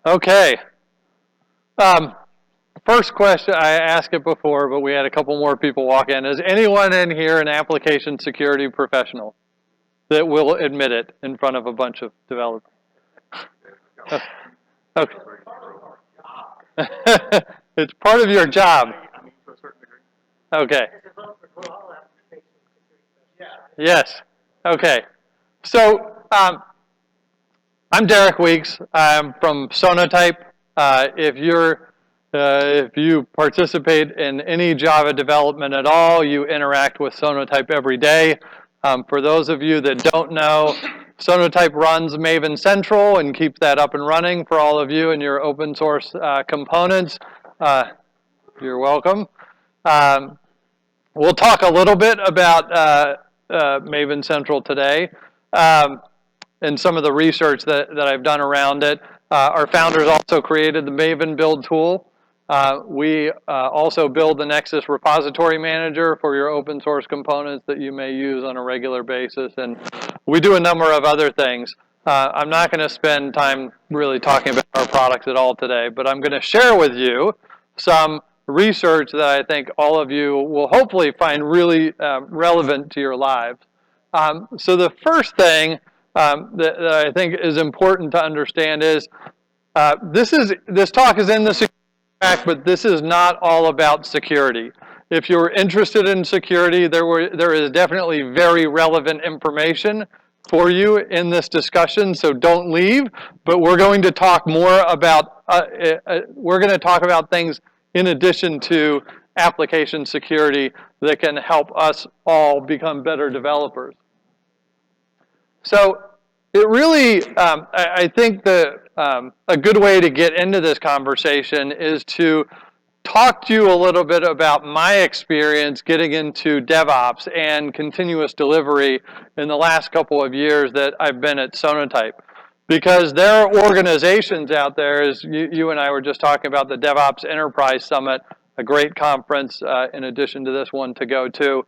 Okay. First question, I asked it before, but we had a couple more people walk in. Is anyone in here an application security professional that will admit it in front of a bunch of developers? Okay. It's part of your job. Okay. Yes. Okay. So I'm Derek Weeks. I'm from Sonatype. If you participate in any Java development at all, you interact with Sonatype every day. For those of you that don't know, Sonatype runs Maven Central and keeps that up and running for all of you and your open source components. You're welcome. We'll talk a little bit about Maven Central today and some of the research that I've done around it. Our founders also created the Maven build tool. We also build the Nexus repository manager for your open source components that you may use on a regular basis. And we do a number of other things. I'm not going to spend time really talking about our products at all today, but I'm going to share with you some research that I think all of you will hopefully find really relevant to your lives. So the first thing that I think is important to understand is this talk is in the security track, but this is not all about security. If you're interested in security, there is definitely very relevant information for you in this discussion, so don't leave. But we're going to talk more about things in addition to application security that can help us all become better developers. So it really, I think a good way to get into this conversation is to talk to you a little bit about my experience getting into DevOps and continuous delivery in the last couple of years that I've been at Sonatype. Because there are organizations out there, as you and I were just talking about the DevOps Enterprise Summit, a great conference in addition to this one to go to,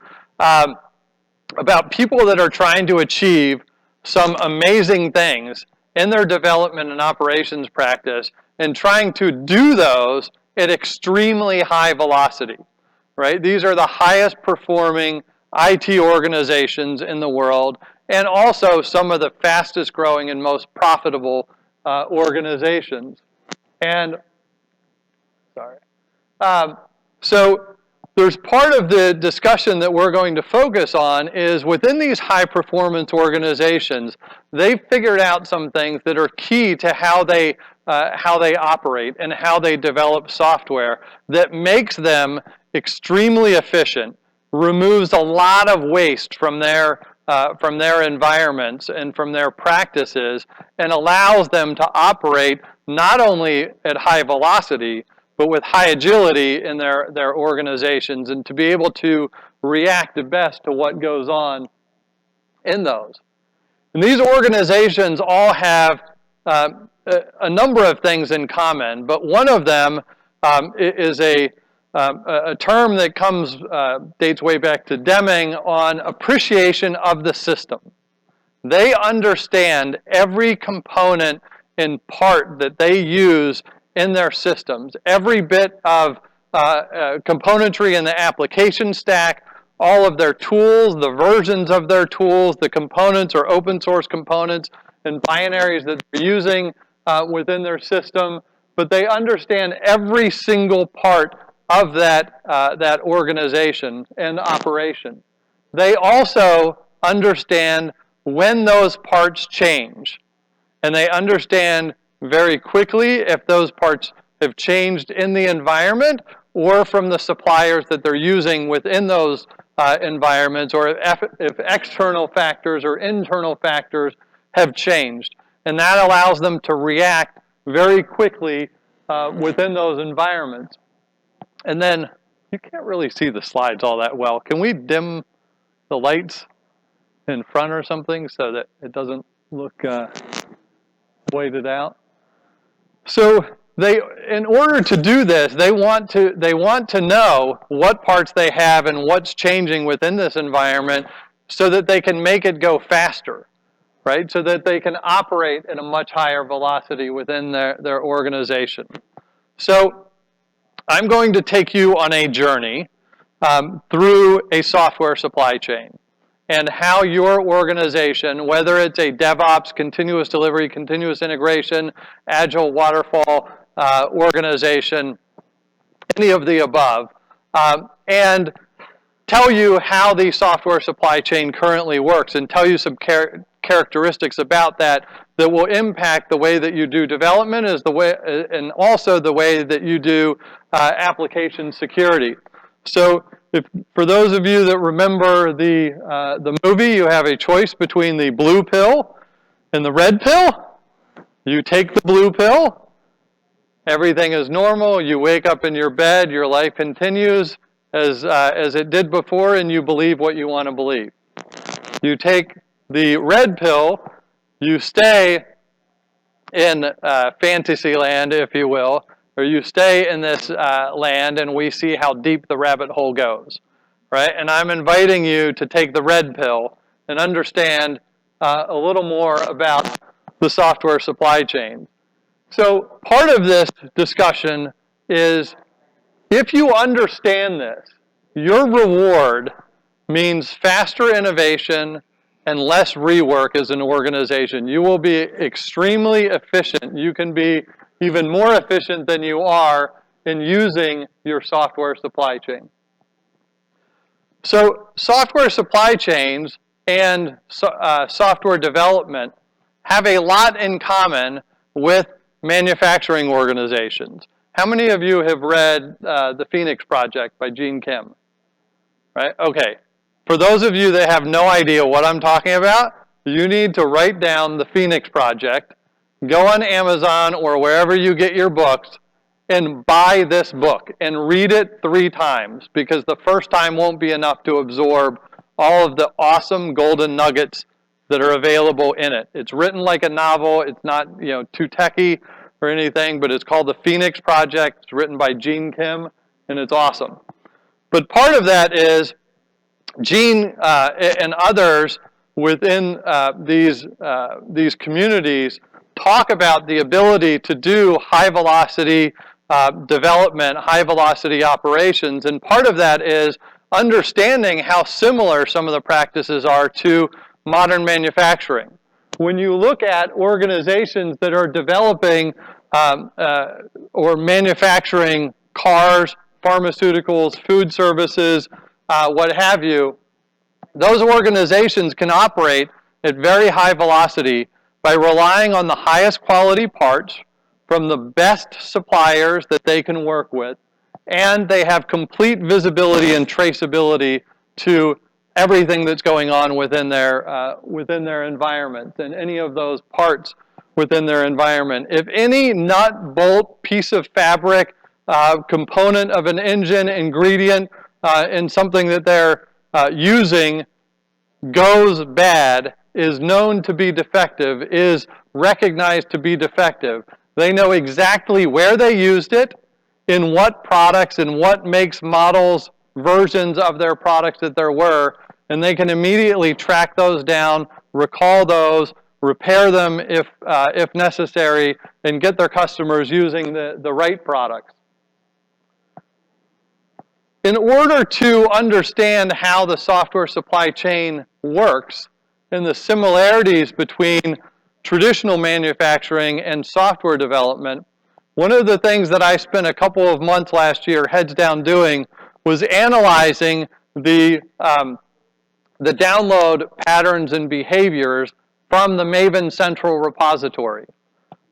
about people that are trying to achieve some amazing things in their development and operations practice and trying to do those at extremely high velocity, right? These are the highest performing IT organizations in the world and also some of the fastest growing and most profitable organizations. And, so there's part of the discussion that we're going to focus on is within these high performance organizations, they've figured out some things that are key to how they operate and how they develop software that makes them extremely efficient, removes a lot of waste from their environments and from their practices, and allows them to operate not only at high velocity, but with high agility in their organizations and to be able to react the best to what goes on in those. And these organizations all have a number of things in common, but one of them is a term that dates way back to Deming on appreciation of the system. They understand every component and part that they use in their systems, every bit of componentry in the application stack, all of their tools, the versions of their tools, the components or open source components and binaries that they're using within their system, but they understand every single part of that organization and operation. They also understand when those parts change, and they understand very quickly if those parts have changed in the environment or from the suppliers that they're using within those environments, or if external factors or internal factors have changed. And that allows them to react very quickly within those environments. And then, you can't really see the slides all that well. Can we dim the lights in front or something so that it doesn't look weighted out? So in order to do this, they want to know what parts they have and what's changing within this environment so that they can make it go faster. right? So that they can operate at a much higher velocity within their organization. So I'm going to take you on a journey through a software supply chain and how your organization, whether it's a DevOps, continuous delivery, continuous integration, agile waterfall organization, any of the above, and tell you how the software supply chain currently works and tell you some characteristics about that that will impact the way that you do development as the way, and also the way that you do application security. So for those of you that remember the movie, you have a choice between the blue pill and the red pill. You take the blue pill, everything is normal, you wake up in your bed, your life continues as it did before, and you believe what you want to believe. You take the red pill, you stay in fantasy land, if you will, or you stay in this land and we see how deep the rabbit hole goes, right? And I'm inviting you to take the red pill and understand a little more about the software supply chain. So part of this discussion is, if you understand this, your reward means faster innovation and less rework as an organization. You will be extremely efficient. You can be even more efficient than you are in using your software supply chain. So software supply chains and software development have a lot in common with manufacturing organizations. How many of you have read The Phoenix Project by Gene Kim? Right? Okay. For those of you that have no idea what I'm talking about, you need to write down The Phoenix Project, go on Amazon or wherever you get your books, and buy this book and read it 3 times, because the first time won't be enough to absorb all of the awesome golden nuggets that are available in it. It's written like a novel. It's not, too techy or anything, but it's called The Phoenix Project. It's written by Gene Kim, and it's awesome. But part of that is Gene and others within these communities talk about the ability to do high-velocity development, high-velocity operations, and part of that is understanding how similar some of the practices are to modern manufacturing. When you look at organizations that are developing or manufacturing cars, pharmaceuticals, food services, what have you, those organizations can operate at very high velocity by relying on the highest quality parts from the best suppliers that they can work with, and they have complete visibility and traceability to everything that's going on within their environment and any of those parts within their environment. If any nut, bolt, piece of fabric, component of an engine, ingredient, in something that they're using goes bad, is known to be defective, is recognized to be defective, they know exactly where they used it, in what products, in what makes, models, versions of their products that there were, and they can immediately track those down, recall those, repair them if necessary, and get their customers using the right products. In order to understand how the software supply chain works and the similarities between traditional manufacturing and software development, one of the things that I spent a couple of months last year heads down doing was analyzing the download patterns and behaviors from the Maven Central repository.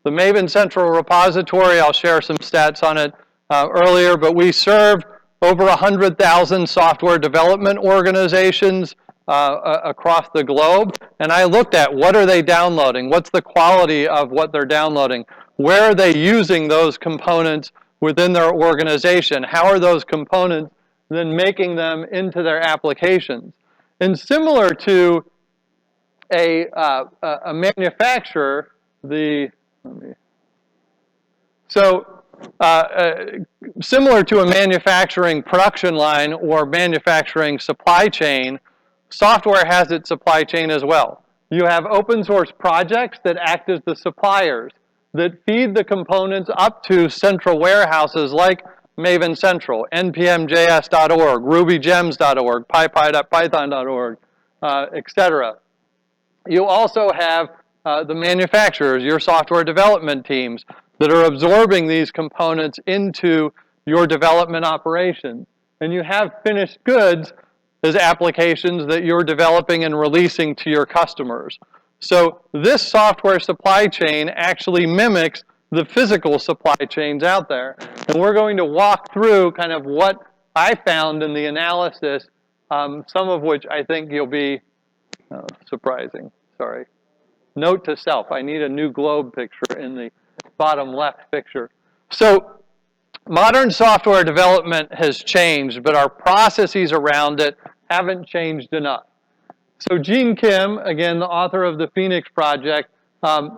The Maven Central repository, I'll share some stats on it earlier, but we serve over 100,000 software development organizations across the globe, and I looked at what are they downloading, what's the quality of what they're downloading, where are they using those components within their organization, how are those components then making them into their applications. And similar to a manufacturer, similar to a manufacturing production line or manufacturing supply chain, software has its supply chain as well. You have open source projects that act as the suppliers that feed the components up to central warehouses like Maven Central, npmjs.org, rubygems.org, python.org, etc. You also have the manufacturers, your software development teams, that are absorbing these components into your development operations. And you have finished goods as applications that you're developing and releasing to your customers. So this software supply chain actually mimics the physical supply chains out there. And we're going to walk through kind of what I found in the analysis, some of which I think you'll be surprising. Sorry. Note to self, I need a new globe picture in the bottom left picture. So modern software development has changed, but our processes around it haven't changed enough. So Gene Kim, again, the author of the Phoenix Project,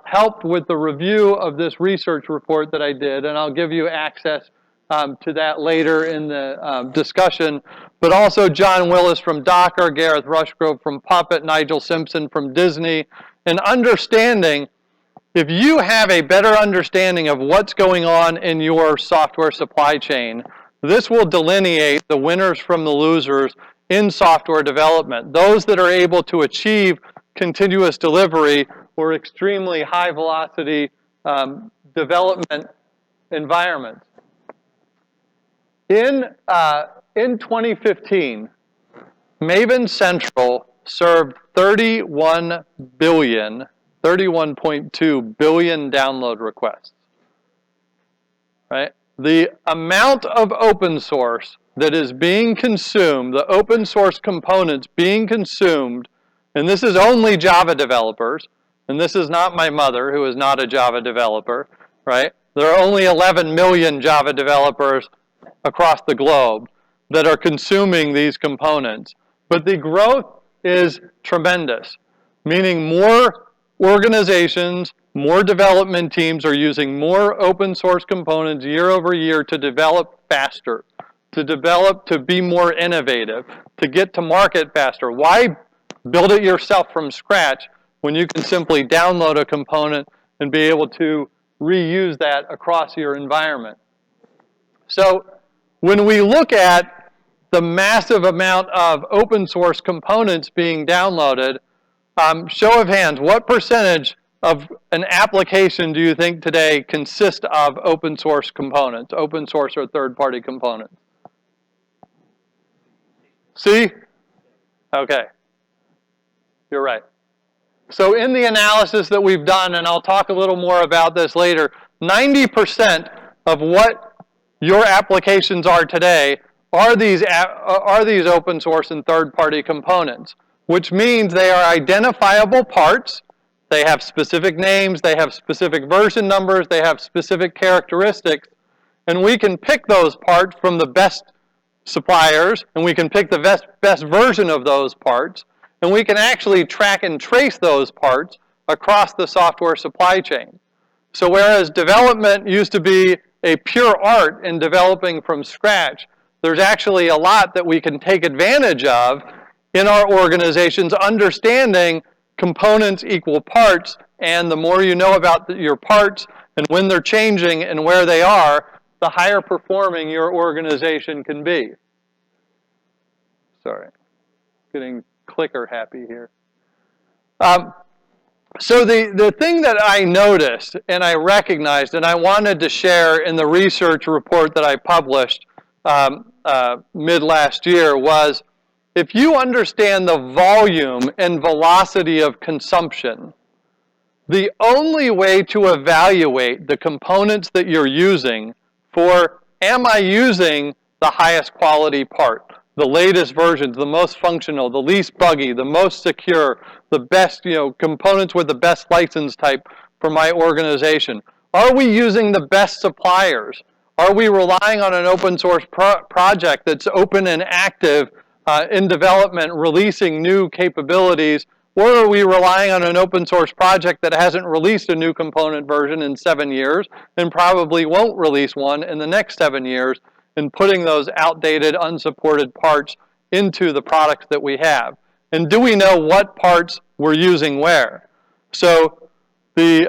helped with the review of this research report that I did, and I'll give you access to that later in the discussion. But also John Willis from Docker, Gareth Rushgrove from Puppet, Nigel Simpson from Disney, and understanding, if you have a better understanding of what's going on in your software supply chain, this will delineate the winners from the losers in software development. Those that are able to achieve continuous delivery or extremely high velocity development environments. In 2015, Maven Central served 31.2 billion download requests. Right? The amount of open source that is being consumed, the open source components being consumed, and this is only Java developers, and this is not my mother, who is not a Java developer, right? There are only 11 million Java developers across the globe that are consuming these components. But the growth is tremendous, meaning more organizations, more development teams are using more open source components year over year to develop faster, to be more innovative, to get to market faster. Why build it yourself from scratch when you can simply download a component and be able to reuse that across your environment? So when we look at the massive amount of open source components being downloaded, show of hands, what percentage of an application do you think today consists of open source components, open source or third-party components? See? Okay. You're right. So in the analysis that we've done, and I'll talk a little more about this later, 90% of what your applications are today are these open source and third-party components, which means they are identifiable parts. They have specific names, they have specific version numbers, they have specific characteristics, and we can pick those parts from the best suppliers, and we can pick the best version of those parts, and we can actually track and trace those parts across the software supply chain. So whereas development used to be a pure art in developing from scratch, there's actually a lot that we can take advantage of in our organizations, understanding components equal parts, and the more you know about your parts and when they're changing and where they are, the higher performing your organization can be. Sorry, getting clicker happy here. So the thing that I noticed and I recognized and I wanted to share in the research report that I published mid last year was, if you understand the volume and velocity of consumption, the only way to evaluate the components that you're using for, am I using the highest quality part, the latest versions, the most functional, the least buggy, the most secure, the best, components with the best license type for my organization? Are we using the best suppliers? Are we relying on an open source project that's open and active in development, releasing new capabilities? Or are we relying on an open source project that hasn't released a new component version in 7 years and probably won't release one in the next 7 years, and putting those outdated, unsupported parts into the products that we have? And do we know what parts we're using where. So the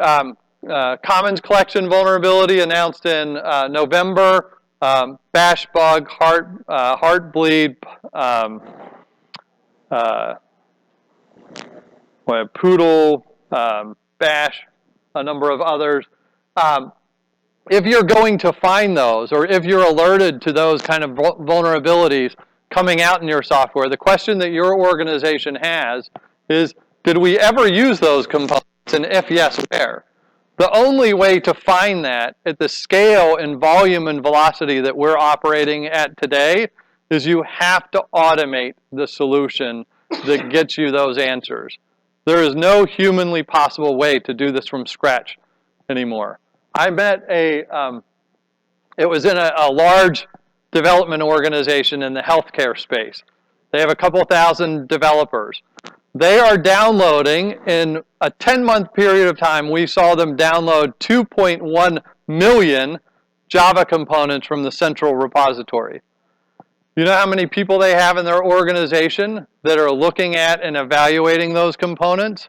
Commons collection vulnerability announced in November, bash bug, heartbleed, poodle, bash, a number of others. If you're going to find those, or if you're alerted to those kind of vulnerabilities coming out in your software, the question that your organization has is, did we ever use those components, and if yes, where? The only way to find that at the scale and volume and velocity that we're operating at today is you have to automate the solution that gets you those answers. There is no humanly possible way to do this from scratch anymore. I met it was in a large development organization in the healthcare space. They have a couple thousand developers. They are downloading, in a 10-month period of time, we saw them download 2.1 million Java components from the central repository. You know how many people they have in their organization that are looking at and evaluating those components?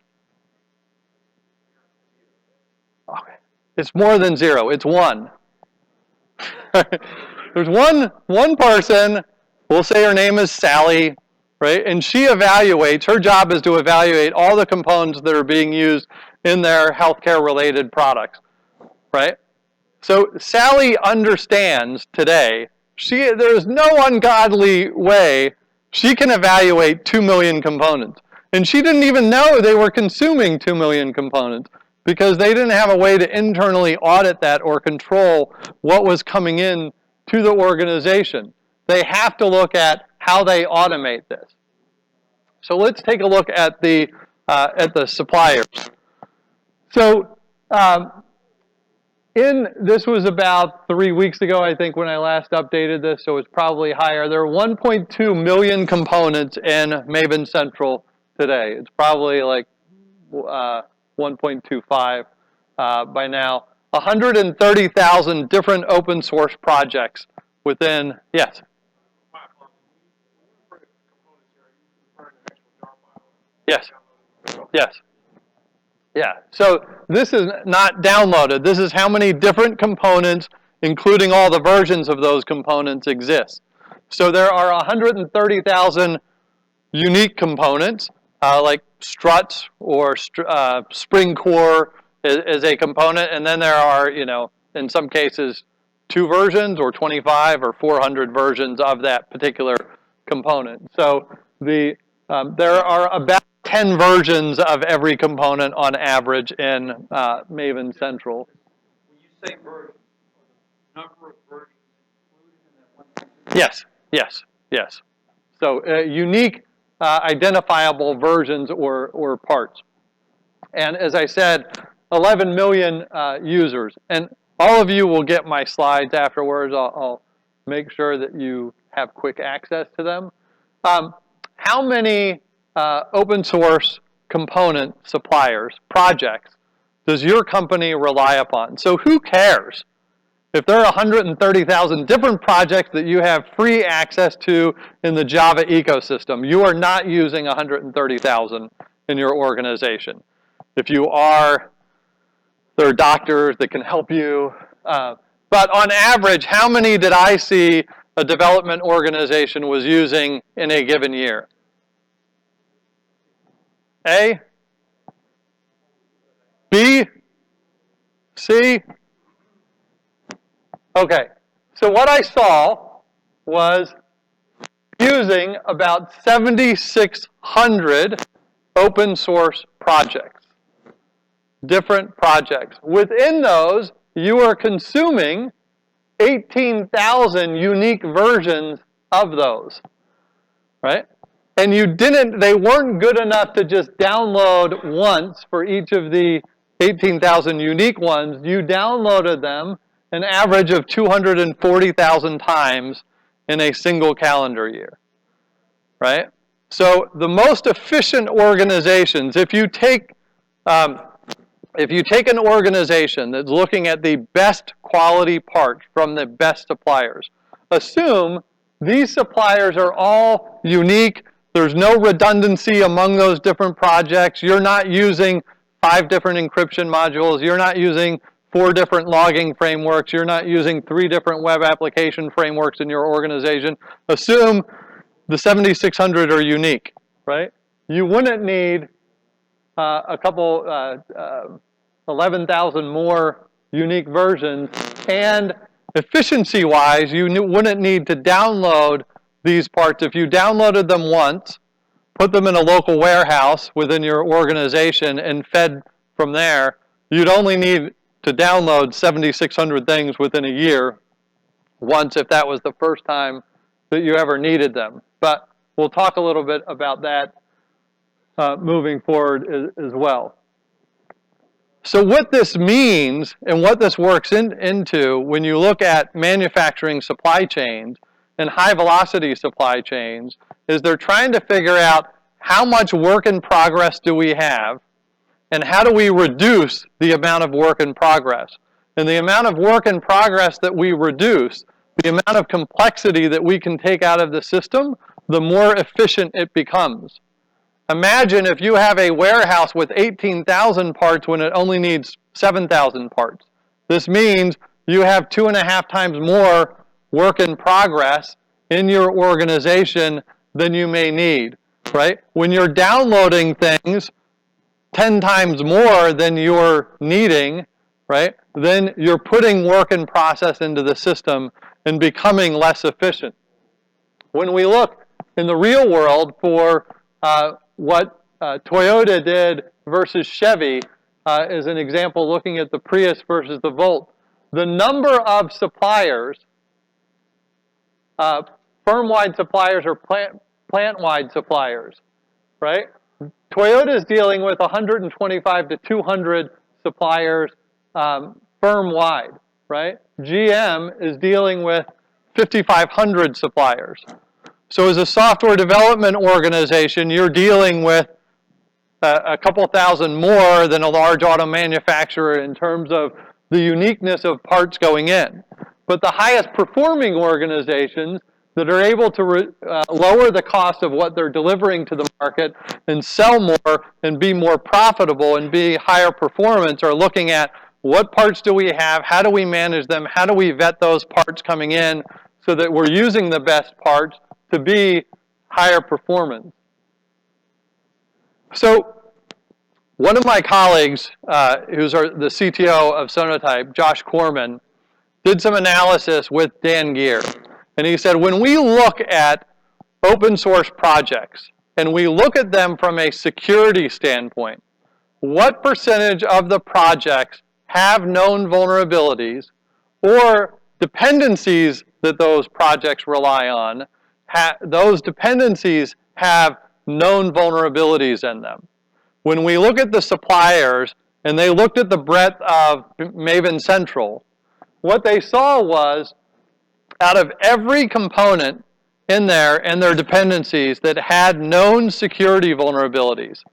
Okay. It's more than 0. It's 1. There's one person, we'll say her name is Sally, right? And she evaluates, her job is to evaluate all the components that are being used in their healthcare-related products, right? So Sally understands today, there's no ungodly way she can evaluate 2 million components. And she didn't even know they were consuming 2 million components because they didn't have a way to internally audit that or control what was coming in to the organization. They have to look at how they automate this. So let's take a look at the suppliers. So this was about 3 weeks ago, I think, when I last updated this, so it's probably higher. There are 1.2 million components in Maven Central today. It's probably like 1.25 by now. 130,000 different open source projects within, yes? Yes. Yes. Yeah. So this is not downloaded. This is how many different components, including all the versions of those components, exist. So there are 130,000 unique components, like struts or Spring Core is a component, and then there are, in some cases, 2 versions or 25 or 400 versions of that particular component. So there are about 10 versions of every component on average in Maven Central. When you say version, number of versions included in that one? Yes, yes, yes. So unique identifiable versions or parts. And as I said, 11 million users. And all of you will get my slides afterwards. I'll make sure that you have quick access to them. How many open source component suppliers, projects, does your company rely upon? So who cares if there are 130,000 different projects that you have free access to in the Java ecosystem? You are not using 130,000 in your organization. If you are, there are doctors that can help you. But on average, how many did I see a development organization was using in a given year? A? B? C? Okay, so what I saw was using about 7,600 open source projects, different projects. Within those, you are consuming 18,000 unique versions of those, right? And they weren't good enough to just download once for each of the 18,000 unique ones. You downloaded them an average of 240,000 times in a single calendar year, right? So the most efficient organizations, if you take an organization that's looking at the best quality parts from the best suppliers, assume these suppliers are all unique, There's no redundancy among those different projects. You're not using 5 different encryption modules. You're not using 4 different logging frameworks. You're not using 3 different web application frameworks in your organization. Assume the 7,600 are unique, right? You wouldn't need a couple, 11,000 more unique versions. And efficiency-wise, you wouldn't need to download these parts. If you downloaded them once, put them in a local warehouse within your organization and fed from there, you'd only need to download 7,600 things within a year once if that was the first time that you ever needed them. But we'll talk a little bit about that moving forward as well. So what this means and what this works into when you look at manufacturing supply chains and high velocity supply chains is they're trying to figure out how much work in progress do we have and how do we reduce the amount of work in progress. And the amount of work in progress that we reduce, the amount of complexity that we can take out of the system, the more efficient it becomes. Imagine if you have a warehouse with 18,000 parts when it only needs 7,000 parts. This means you have 2.5 times more work in progress in your organization than you may need, right? When you're downloading things 10 times more than you're needing, right, then you're putting work in process into the system and becoming less efficient. When we look in the real world for what Toyota did versus Chevy is an example looking at the Prius versus the Volt. The number of suppliers, firm-wide suppliers or plant-wide suppliers, right? Toyota is dealing with 125 to 200 suppliers firm-wide, right? GM is dealing with 5,500 suppliers. So as a software development organization, you're dealing with a couple thousand more than a large auto manufacturer in terms of the uniqueness of parts going in. But the highest performing organizations that are able to lower the cost of what they're delivering to the market and sell more and be more profitable and be higher performance are looking at what parts do we have, how do we manage them, how do we vet those parts coming in so that we're using the best parts to be higher performance. So one of my colleagues, who's the CTO of Sonotype, Josh Corman, did some analysis with Dan Gear. And he said, when we look at open source projects and we look at them from a security standpoint, what percentage of the projects have known vulnerabilities or dependencies that those projects rely on, those dependencies have known vulnerabilities in them. When we look at the suppliers and they looked at the breadth of Maven Central, what they saw was out of every component in there and their dependencies that had known security vulnerabilities,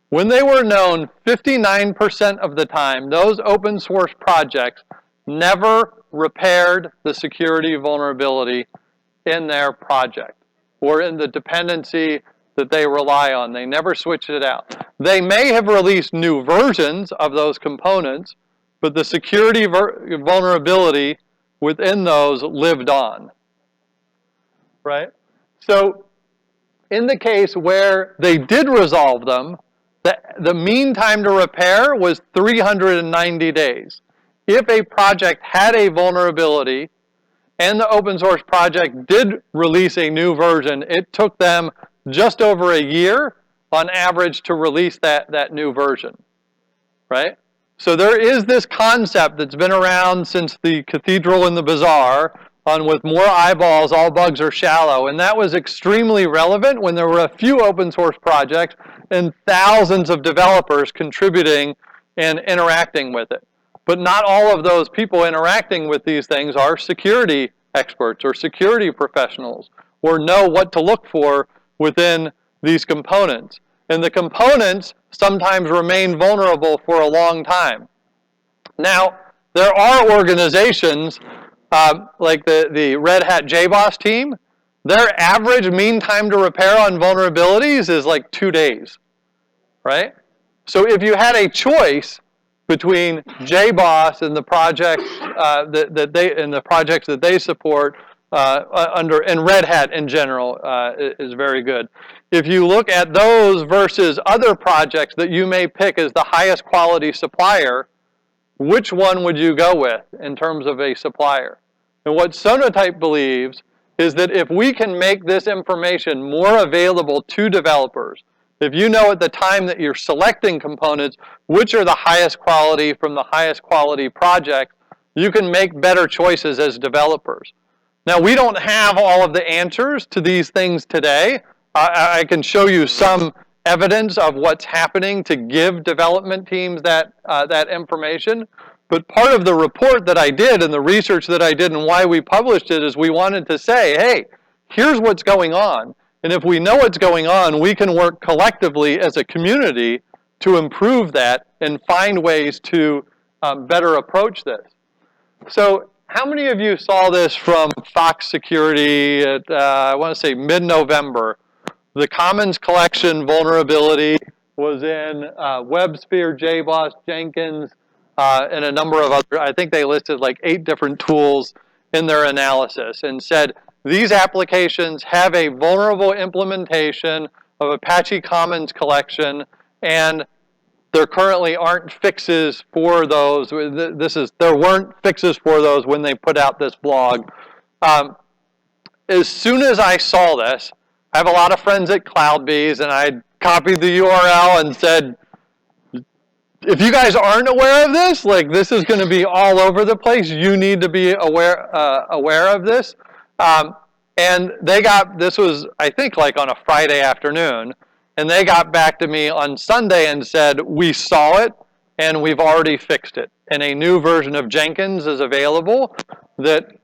when they were known 59% of the time, those open source projects never repaired the security vulnerability in their project or in the dependency that they rely on. They never switched it out. They may have released new versions of those components, but the security vulnerability within those lived on, right? So in the case where they did resolve them, the mean time to repair was 390 days. If a project had a vulnerability and the open source project did release a new version, it took them just over a year on average to release that new version, right? So there is this concept that's been around since the Cathedral in the Bazaar on with more eyeballs, all bugs are shallow. And that was extremely relevant when there were a few open source projects and thousands of developers contributing and interacting with it. But not all of those people interacting with these things are security experts or security professionals or know what to look for within these components. And the components sometimes remain vulnerable for a long time. Now, there are organizations like the Red Hat JBoss team their average mean time to repair on vulnerabilities is like 2 days, right? So if you had a choice between JBoss and the projects the projects that they support and Red Hat in general is very good. If you look at those versus other projects that you may pick as the highest quality supplier, which one would you go with in terms of a supplier? And what Sonatype believes is that if we can make this information more available to developers, if you know at the time that you're selecting components, which are the highest quality from the highest quality project, you can make better choices as developers. Now, we don't have all of the answers to these things today. I can show you some evidence of what's happening to give development teams that information. But part of the report that I did and the research that I did and why we published it is we wanted to say, hey, here's what's going on. And if we know what's going on, we can work collectively as a community to improve that and find ways to better approach this. So how many of you saw this from Fox Security at, I want to say, mid-November? The Commons Collection vulnerability was in WebSphere, JBoss, Jenkins, and a number of other, I think they listed like 8 different tools in their analysis and said, these applications have a vulnerable implementation of Apache Commons Collection, and there currently aren't fixes for those. There weren't fixes for those when they put out this blog. As soon as I saw this, I have a lot of friends at CloudBees, and I copied the URL and said, if you guys aren't aware of this, like this is going to be all over the place. You need to be aware of this. And they got, this was, I think, like on a Friday afternoon, and they got back to me on Sunday and said, we saw it, and we've already fixed it. And a new version of Jenkins is available that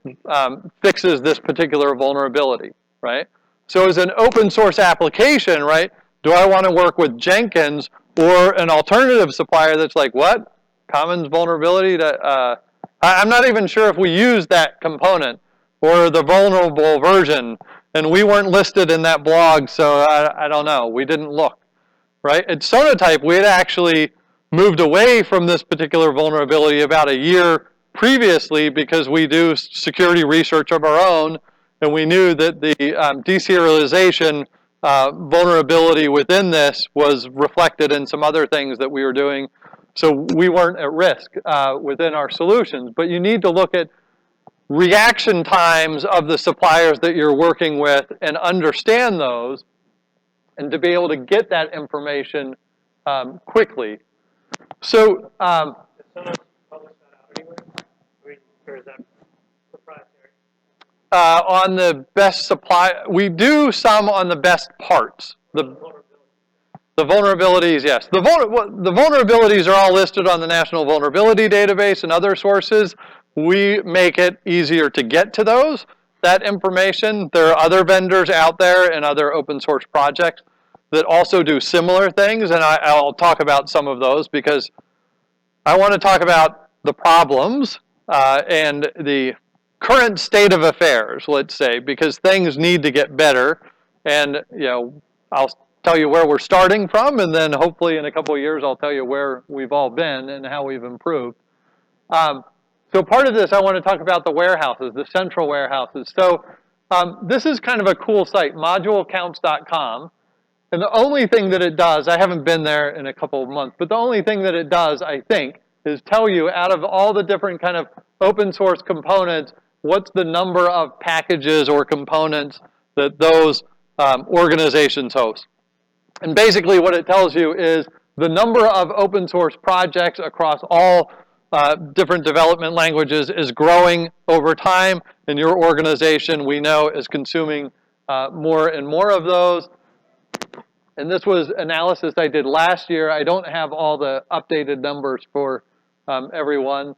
fixes this particular vulnerability, right? So as an open source application, right, do I want to work with Jenkins or an alternative supplier that's like, what? Commons vulnerability? I'm not even sure if we use that component or the vulnerable version, and we weren't listed in that blog, so I don't know. We didn't look, right? At Sonatype, we had actually moved away from this particular vulnerability about a year previously because we do security research of our own, and we knew that the deserialization vulnerability within this was reflected in some other things that we were doing, so we weren't at risk within our solutions. But you need to look at reaction times of the suppliers that you're working with and understand those, and to be able to get that information quickly. So, Does someone publish that out anywhere? Or is that proprietary? on the best supply, we do some on the best parts. The vulnerabilities, yes. The vulnerabilities are all listed on the National Vulnerability Database and other sources. We make it easier to get to those, that information. There are other vendors out there and other open source projects that also do similar things, and I'll talk about some of those because I want to talk about the problems and the current state of affairs, let's say, because things need to get better. And I'll tell you where we're starting from, and then hopefully in a couple of years I'll tell you where we've all been and how we've improved. So part of this, I want to talk about the warehouses, the central warehouses. So this is kind of a cool site, modulecounts.com. And the only thing that it does, I haven't been there in a couple of months, but the only thing that it does, I think, is tell you out of all the different kind of open source components, what's the number of packages or components that those organizations host. And basically what it tells you is the number of open source projects across all different development languages is growing over time, and your organization, we know, is consuming more and more of those. And this was analysis I did last year. I don't have all the updated numbers for everyone.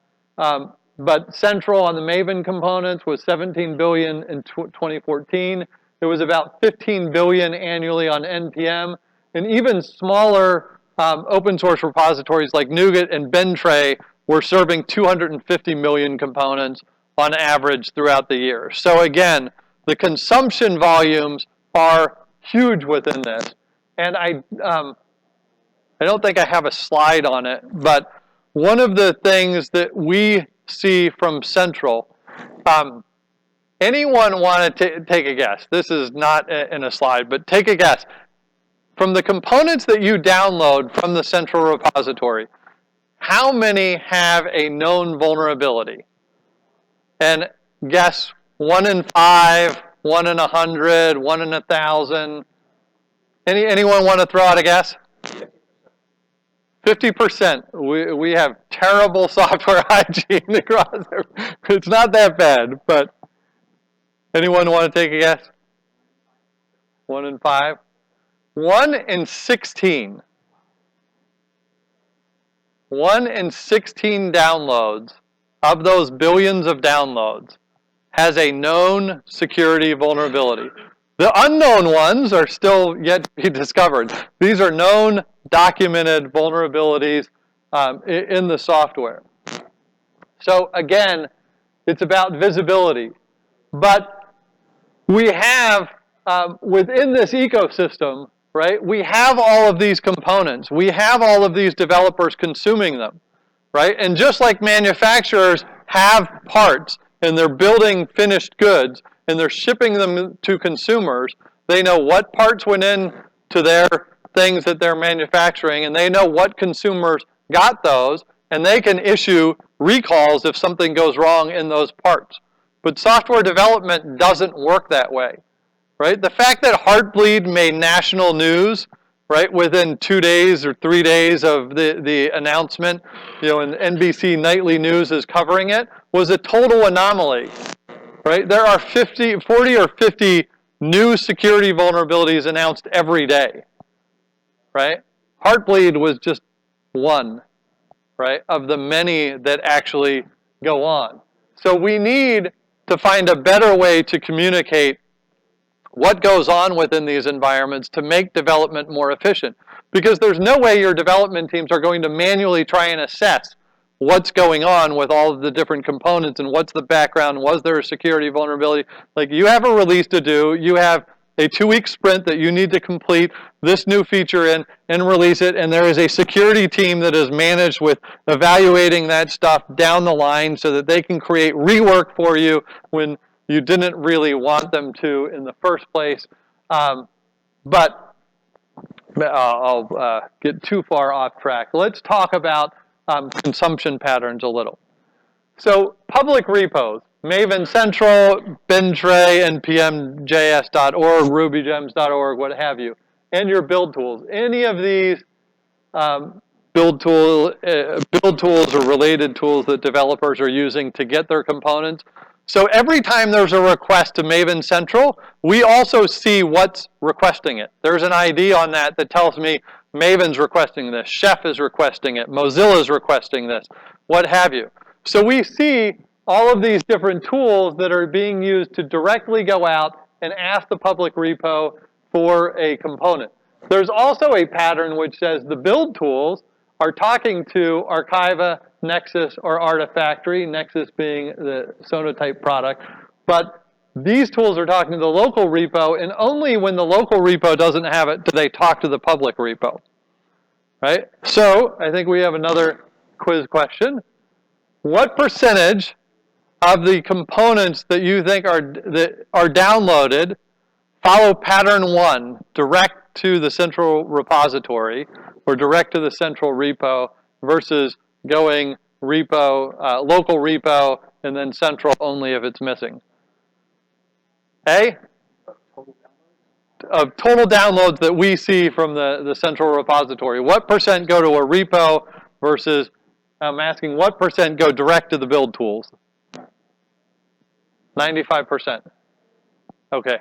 But central on the Maven components was 17 billion in 2014. It was about 15 billion annually on NPM. And even smaller open source repositories like NuGet and Bentray were serving 250 million components on average throughout the year. So again, The consumption volumes are huge within this. And I don't think I have a slide on it, but one of the things that we see from Central, anyone want to take a guess? This is not in a slide, but take a guess. From the components that you download from the Central repository, how many have a known vulnerability? And guess 1 in 5, 1 in 100, 1 in 1,000. Anyone want to throw out a guess? 50%. We have terrible software hygiene across there. It's not that bad, but anyone want to take a guess? 1 in 5? 1 in 16. 1 in 16 downloads of those billions of downloads has a known security vulnerability. The unknown ones are still yet to be discovered. These are known, documented vulnerabilities in the software. So again, it's about visibility. But we have, within this ecosystem, right, we have all of these components. We have all of these developers consuming them, right? And just like manufacturers have parts and they're building finished goods and they're shipping them to consumers, they know what parts went in to their things that they're manufacturing, and they know what consumers got those, and they can issue recalls if something goes wrong in those parts. But software development doesn't work that way, right? The fact that Heartbleed made national news, right, within 2 days or 3 days of the announcement, and NBC Nightly News is covering it, was a total anomaly, right? There are 40 or 50 new security vulnerabilities announced every day, right? Heartbleed was just one, right, of the many that actually go on. So we need to find a better way to communicate what goes on within these environments to make development more efficient. Because there's no way your development teams are going to manually try and assess what's going on with all of the different components and what's the background, was there a security vulnerability. Like, you have a release to do, you have a 2-week sprint that you need to complete this new feature in and release it, and there is a security team that is managed with evaluating that stuff down the line so that they can create rework for you when you didn't really want them to in the first place. But I'll get too far off track. Let's talk about consumption patterns a little. So public repos, Maven Central, Bintray, npm.js.org, rubygems.org, what have you, and your build tools. Any of these build tools or related tools that developers are using to get their components. So every time there's a request to Maven Central, we also see what's requesting it. There's an ID on that that tells me Maven's requesting this, Chef is requesting it, Mozilla's requesting this, what have you. So we see all of these different tools that are being used to directly go out and ask the public repo for a component. There's also a pattern which says the build tools are talking to Archiva, Nexus, or Artifactory, Nexus being the Sonatype product. But these tools are talking to the local repo, and only when the local repo doesn't have it do they talk to the public repo, right? So I think we have another quiz question. What percentage of the components that you think are downloaded follow pattern 1, direct to the central repository or direct to the central repo versus going repo, local repo, and then central only if it's missing? A? Of total downloads that we see from the central repository. What percent go to a repo versus, I'm asking, what percent go direct to the build tools? 95%. Okay.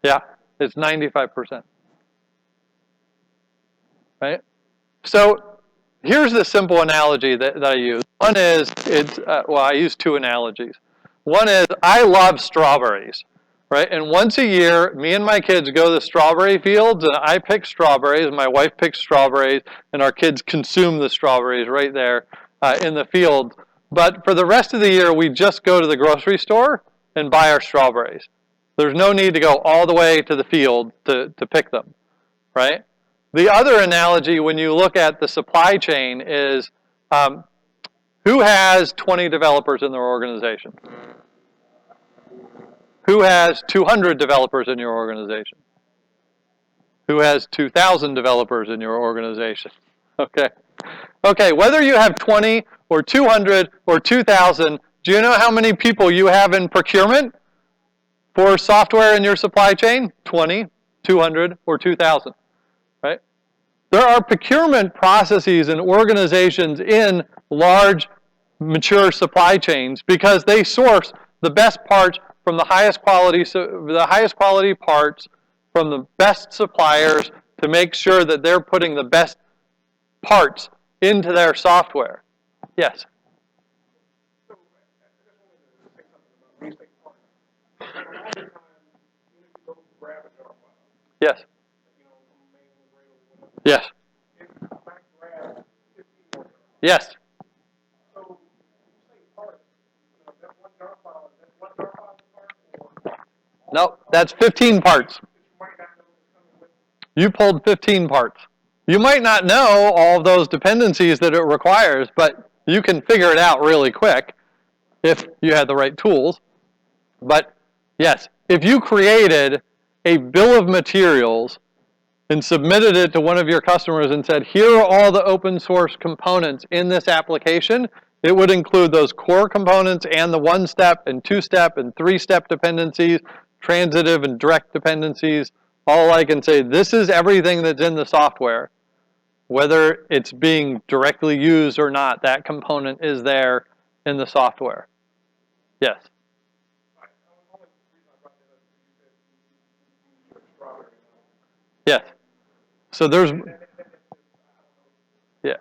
Yeah, it's 95%. Right? So here's the simple analogy that I use. One is, I use 2 analogies. One is, I love strawberries, right? And once a year, me and my kids go to the strawberry fields, and I pick strawberries, and my wife picks strawberries, and our kids consume the strawberries right there in the field. But for the rest of the year, we just go to the grocery store and buy our strawberries. There's no need to go all the way to the field to pick them, right? The other analogy when you look at the supply chain is who has 20 developers in their organization? Who has 200 developers in your organization? Who has 2,000 developers in your organization? Okay. Okay, whether you have 20 or 200 or 2,000, do you know how many people you have in procurement for software in your supply chain? 20, 200, or 2,000, right? There are procurement processes and organizations in large, mature supply chains because they source the best parts from the highest quality parts from the best suppliers to make sure that they're putting the best parts into their software. Yes? So, I just wanted to say something about basic parts. A lot of times, even if you go grab a Java file, Yes. you know, from main Rails or whatever, Yes. it might grab 15 more Java. Yes. So, when you say parts, you know, that one Java file, is that one Java file part, or No, that's 15 parts. that you might not know is coming with it? You pulled 15 parts. You might not know all of those dependencies that it requires, but you can figure it out really quick if you had the right tools. But yes, if you created a bill of materials and submitted it to one of your customers and said, here are all the open source components in this application, it would include those core components and the one-step and two-step and three-step dependencies, transitive and direct dependencies, all I can say, this is everything that's in the software. Whether it's being directly used or not, that component is there in the software. Yes? Only reason I brought that up is you said you use strawberry. Yes. So there's, yeah.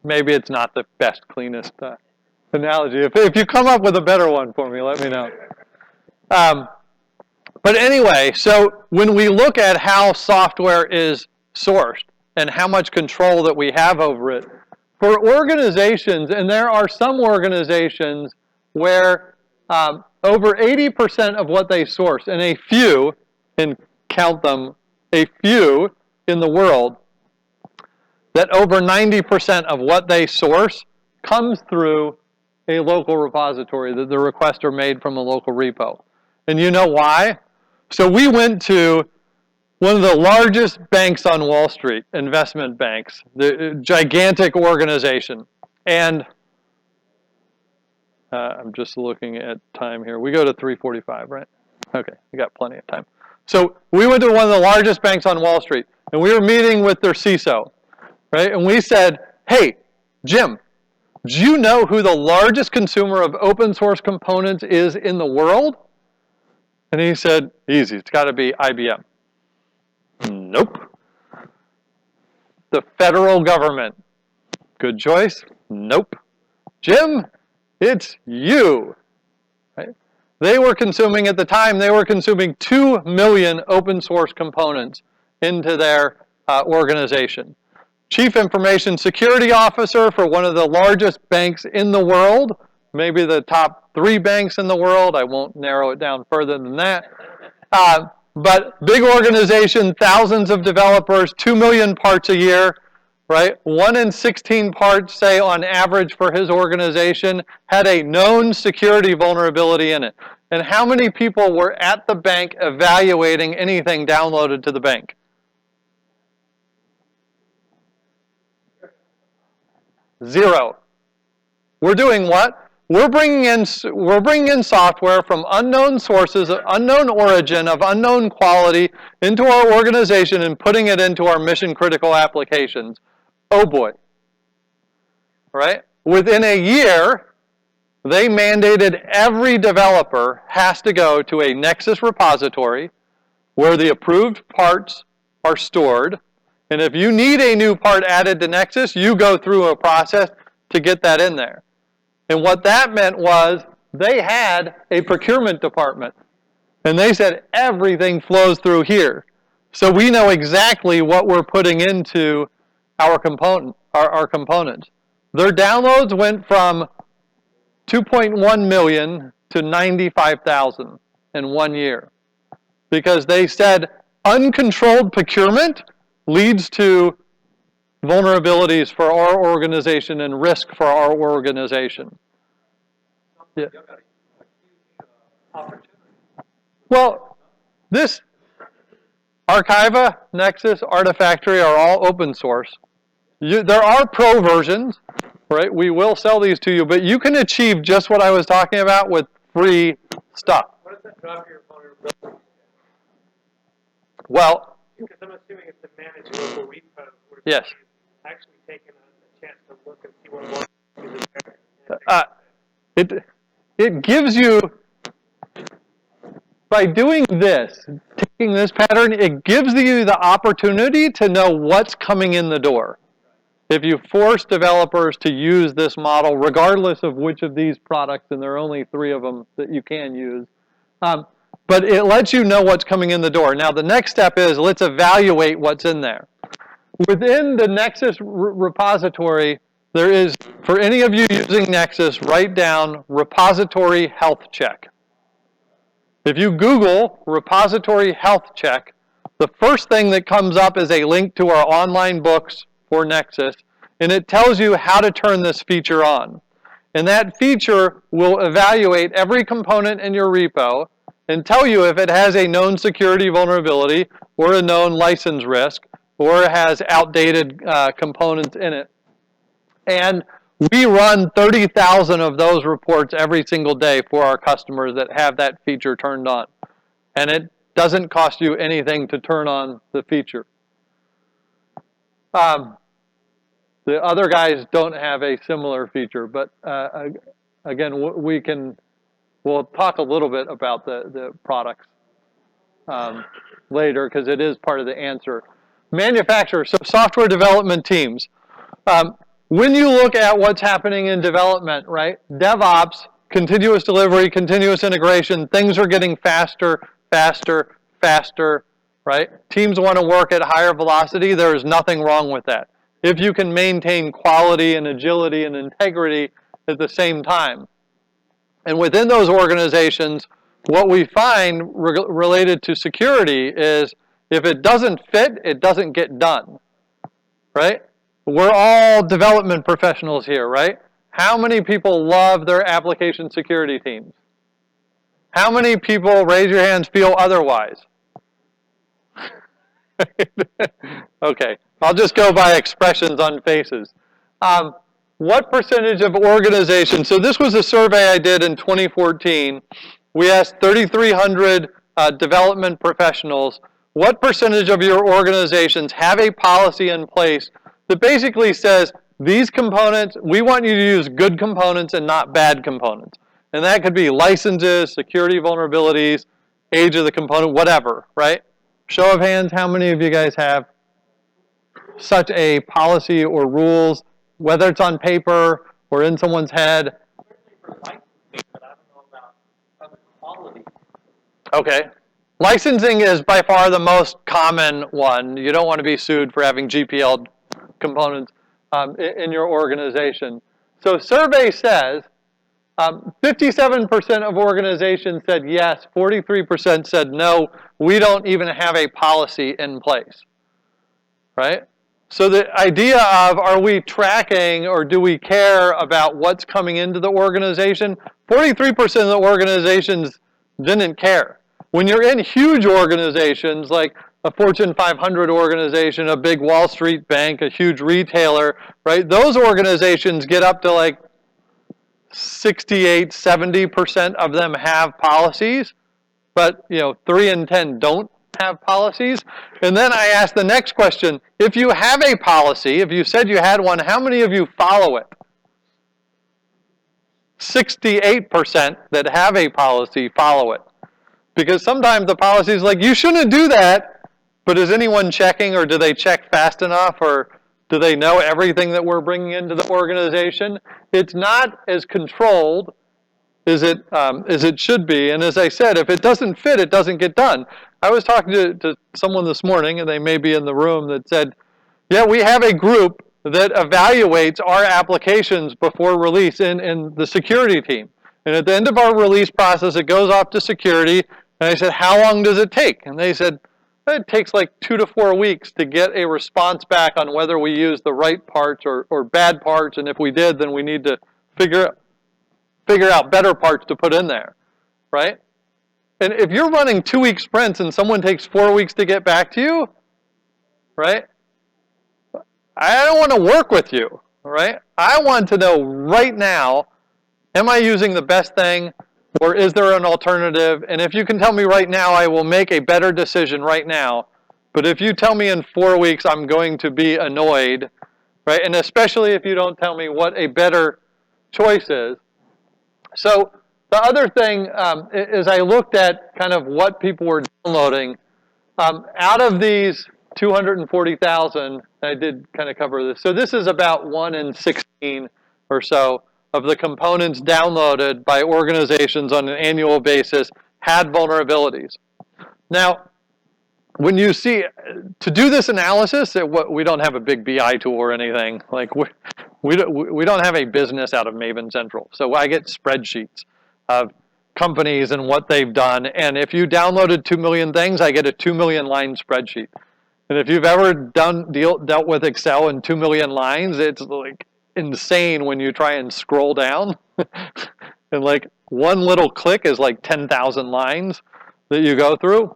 Maybe it's not the best, cleanest analogy. If you come up with a better one for me, let me know. But anyway, so when we look at how software is sourced and how much control that we have over it, for organizations, and there are some organizations where over 80% of what they source, and a few, and count them, a few in the world, that over 90% of what they source comes through a local repository, that the requests are made from a local repo. And you know why? So we went to one of the largest banks on Wall Street, investment banks, the gigantic organization. And I'm just looking at time here. We go to 3:45, right? Okay, we got plenty of time. So we went to one of the largest banks on Wall Street, and we were meeting with their CISO, right? And we said, hey, Jim, do you know who the largest consumer of open source components is in the world? And he said, easy, it's got to be IBM. Nope. The federal government. Good choice. Nope. Jim, it's you. Right? They were consuming, at the time, they were consuming 2 million open source components into their organization. Chief Information Security Officer for one of the largest banks in the world, maybe the top 3 banks in the world. I won't narrow it down further than that. But big organization, thousands of developers, 2 million parts a year, right? 1 in 16 parts, say on average for his organization, had a known security vulnerability in it. And how many people were at the bank evaluating anything downloaded to the bank? 0. We're doing what? We're bringing in software from unknown sources, unknown origin, of unknown quality into our organization and putting it into our mission critical applications. Oh boy. Right? Within a year, they mandated every developer has to go to a Nexus repository where the approved parts are stored. And if you need a new part added to Nexus, you go through a process to get that in there. And what that meant was they had a procurement department. And they said everything flows through here. So we know exactly what we're putting into our components. Their downloads went from 2.1 million to 95,000 in 1 year. because they said uncontrolled procurement leads to vulnerabilities for our organization and risk for our organization. Yeah. Well, this Archiva, Nexus, Artifactory are all open source. There are pro versions, right? We will sell these to you, but you can achieve just what I was talking about with free stuff. What does that drop your vulnerability? Well, Because I'm assuming it's a managed local repo where yes. you've actually taken a chance to look and see what vulnerabilities are there. It gives you, by doing this, taking this pattern, it gives you the opportunity to know what's coming in the door. If you force developers to use this model, regardless of which of these products, and there are only 3 of them that you can use, but it lets you know what's coming in the door. Now, the next step is let's evaluate what's in there. Within the Nexus repository, there is, for any of you using Nexus, write down repository health check. If you Google repository health check, the first thing that comes up is a link to our online books for Nexus, and it tells you how to turn this feature on. And that feature will evaluate every component in your repo and tell you if it has a known security vulnerability or a known license risk or it has outdated components in it. And we run 30,000 of those reports every single day for our customers that have that feature turned on. And it doesn't cost you anything to turn on the feature. The other guys don't have a similar feature, but again, we'll talk a little bit about the products later because it is part of the answer. Manufacturers, so software development teams. When you look at what's happening in development, right? DevOps, continuous delivery, continuous integration, things are getting faster, faster, faster, right? Teams want to work at higher velocity. There is nothing wrong with that, if you can maintain quality and agility and integrity at the same time. And within those organizations, what we find related to security is if it doesn't fit, it doesn't get done, right? We're all development professionals here, right? How many people love their application security teams? How many people, raise your hands, feel otherwise? Okay, I'll just go by expressions on faces. What percentage of organizations, so this was a survey I did in 2014. We asked 3,300 development professionals, what percentage of your organizations have a policy in place that basically says, these components, we want you to use good components and not bad components. And that could be licenses, security vulnerabilities, age of the component, whatever, right? Show of hands, how many of you guys have such a policy or rules, whether it's on paper or in someone's head? Okay. Licensing is by far the most common one. You don't want to be sued for having GPL components in your organization. So survey says 57% of organizations said yes, 43% said no, we don't even have a policy in place, right? So the idea of, are we tracking or do we care about what's coming into the organization? 43% of the organizations didn't care. When you're in huge organizations like a Fortune 500 organization, a big Wall Street bank, a huge retailer, right? Those organizations get up to like 68, 70% of them have policies, but 3 in 10 don't have policies. And then I asked the next question, if you have a policy, if you said you had one, how many of you follow it? 68% that have a policy follow it. Because sometimes the policy is like, you shouldn't do that, but is anyone checking, or do they check fast enough, or do they know everything that we're bringing into the organization? It's not as controlled as it should be. And as I said, if it doesn't fit, it doesn't get done. I was talking to someone this morning, and they may be in the room, that said, yeah, we have a group that evaluates our applications before release in the security team. And at the end of our release process, it goes off to security, And I said, how long does it take? And they said, it takes like 2 to 4 weeks to get a response back on whether we use the right parts or bad parts, and if we did, then we need to figure out better parts to put in there, right? And if you're running 2-week sprints and someone takes 4 weeks to get back to you, right? I don't want to work with you, right? I want to know right now, am I using the best thing, or is there an alternative? And if you can tell me right now, I will make a better decision right now. But if you tell me in 4 weeks, I'm going to be annoyed, right? And especially if you don't tell me what a better choice is. So the other thing is I looked at kind of what people were downloading. Out of these 240,000, I did kind of cover this. So this is about 1 in 16 or so of the components downloaded by organizations on an annual basis had vulnerabilities. Now, when you see, to do this analysis, we don't have a big BI tool or anything. Like we don't have a business out of Maven Central. So I get spreadsheets of companies and what they've done. And if you downloaded 2 million things, I get a 2 million line spreadsheet. And if you've ever dealt with Excel in 2 million lines, it's like insane when you try and scroll down. And like one little click is like 10,000 lines that you go through.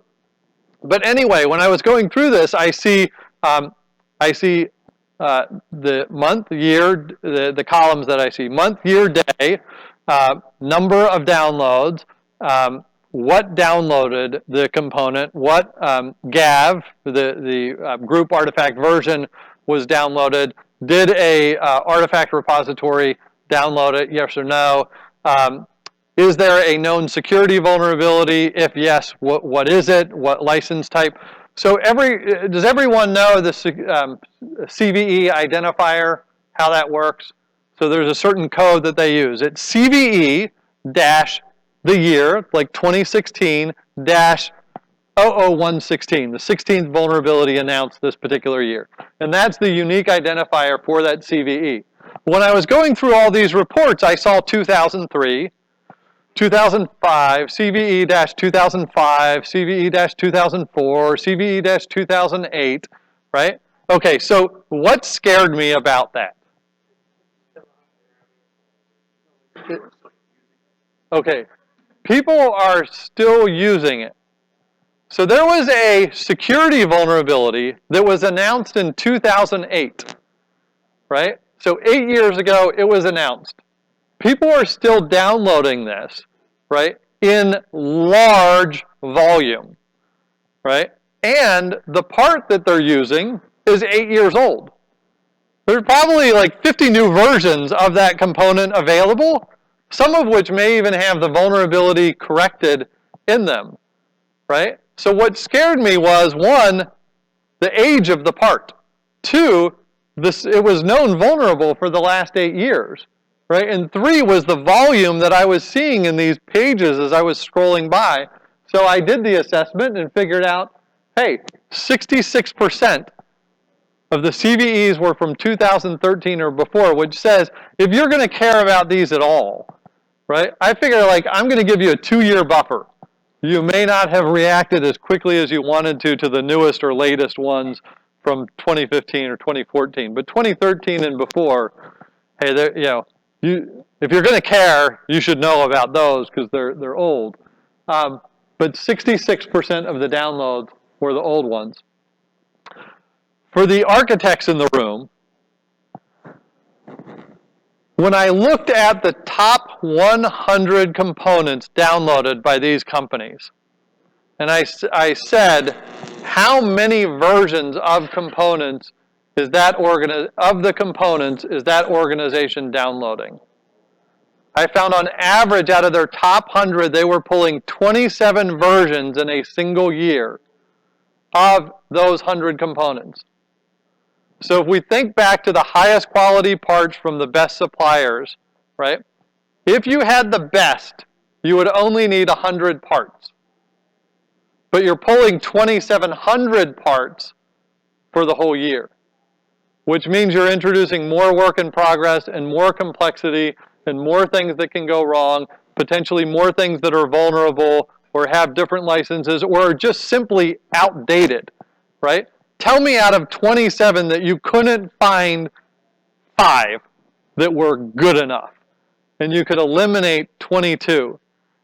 But anyway, when I was going through this, I see the month, year, the columns that I see: month, year, day, number of downloads, what downloaded the component, what GAV, the group artifact version, was downloaded. Did a artifact repository download it? Yes or no? Is there a known security vulnerability? If yes, what is it? What license type? So does everyone know the CVE identifier, how that works? So there's a certain code that they use. It's CVE dash the year, like 2016 dash 00116, the 16th vulnerability announced this particular year. And that's the unique identifier for that CVE. When I was going through all these reports, I saw 2003, 2005, CVE-2005, CVE-2004, CVE-2008, right? Okay, so what scared me about that? Okay, people are still using it. So there was a security vulnerability that was announced in 2008, right? So 8 years ago, it was announced. People are still downloading this, right, in large volume, right? And the part that they're using is 8 years old. There's probably like 50 new versions of that component available, some of which may even have the vulnerability corrected in them, right? So what scared me was, 1, the age of the part. 2, it was known vulnerable for the last 8 years. Right? And 3 was the volume that I was seeing in these pages as I was scrolling by. So I did the assessment and figured out, hey, 66% of the CVEs were from 2013 or before, which says if you're going to care about these at all, right? I figure like I'm going to give you a 2-year buffer. You may not have reacted as quickly as you wanted to the newest or latest ones from 2015 or 2014, but 2013 and before, hey, if you're going to care, you should know about those because they're old. But 66% of the downloads were the old ones. For the architects in the room, when I looked at the top 100 components downloaded by these companies, and I said, how many versions of components is that organization downloading? I found on average out of their top 100, they were pulling 27 versions in a single year of those 100 components. So if we think back to the highest quality parts from the best suppliers, right? If you had the best, you would only need 100 parts. But you're pulling 2,700 parts for the whole year, which means you're introducing more work in progress and more complexity and more things that can go wrong, potentially more things that are vulnerable, or have different licenses, or are just simply outdated, right? Tell me out of 27 that you couldn't find 5 that were good enough, and you could eliminate 22.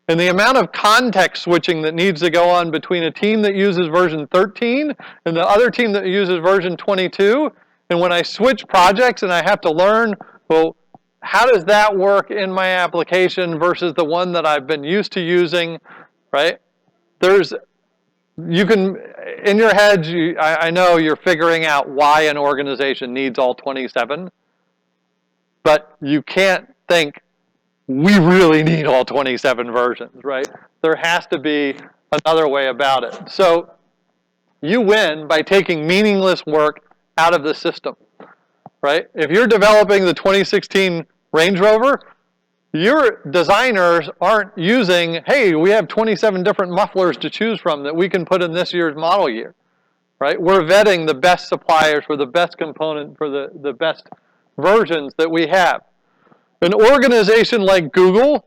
And the amount of context switching that needs to go on between a team that uses version 13 and the other team that uses version 22, and when I switch projects and I have to learn, well, how does that work in my application versus the one that I've been used to using, right? You can, in your head, I know you're figuring out why an organization needs all 27, but you can't think, we really need all 27 versions, right? There has to be another way about it. So you win by taking meaningless work out of the system, right? If you're developing the 2016 Range Rover, your designers aren't using, hey, we have 27 different mufflers to choose from that we can put in this year's model year, right? We're vetting the best suppliers for the best component for the best versions that we have. An organization like Google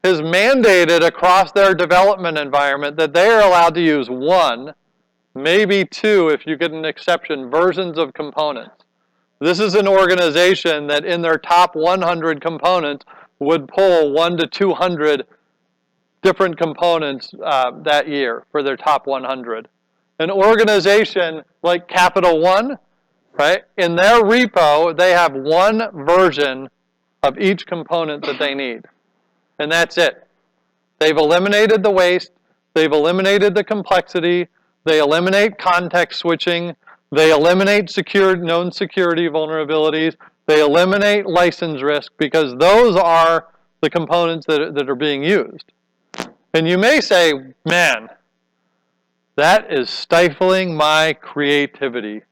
has mandated across their development environment that they are allowed to use 1, maybe 2, if you get an exception, versions of components. This is an organization that in their top 100 components would pull 1 to 200 different components that year for their top 100. An organization like Capital One, right? In their repo, they have 1 version of each component that they need. And that's it. They've eliminated the waste. They've eliminated the complexity. They eliminate context switching. They eliminate known security vulnerabilities. They eliminate license risk because those are the components that are being used. And you may say, man, that is stifling my creativity.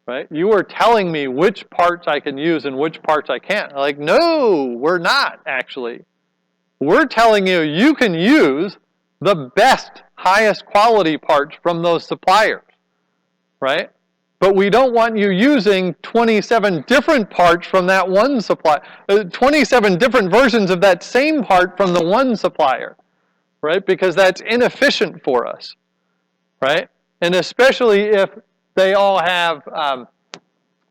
Right? You are telling me which parts I can use and which parts I can't. Like, no, we're not, actually. We're telling you, you can use the best, highest quality parts from those suppliers, right? But we don't want you using 27 different parts from that one supplier, 27 different versions of that same part from the one supplier, right? Because that's inefficient for us, right? And especially if they all have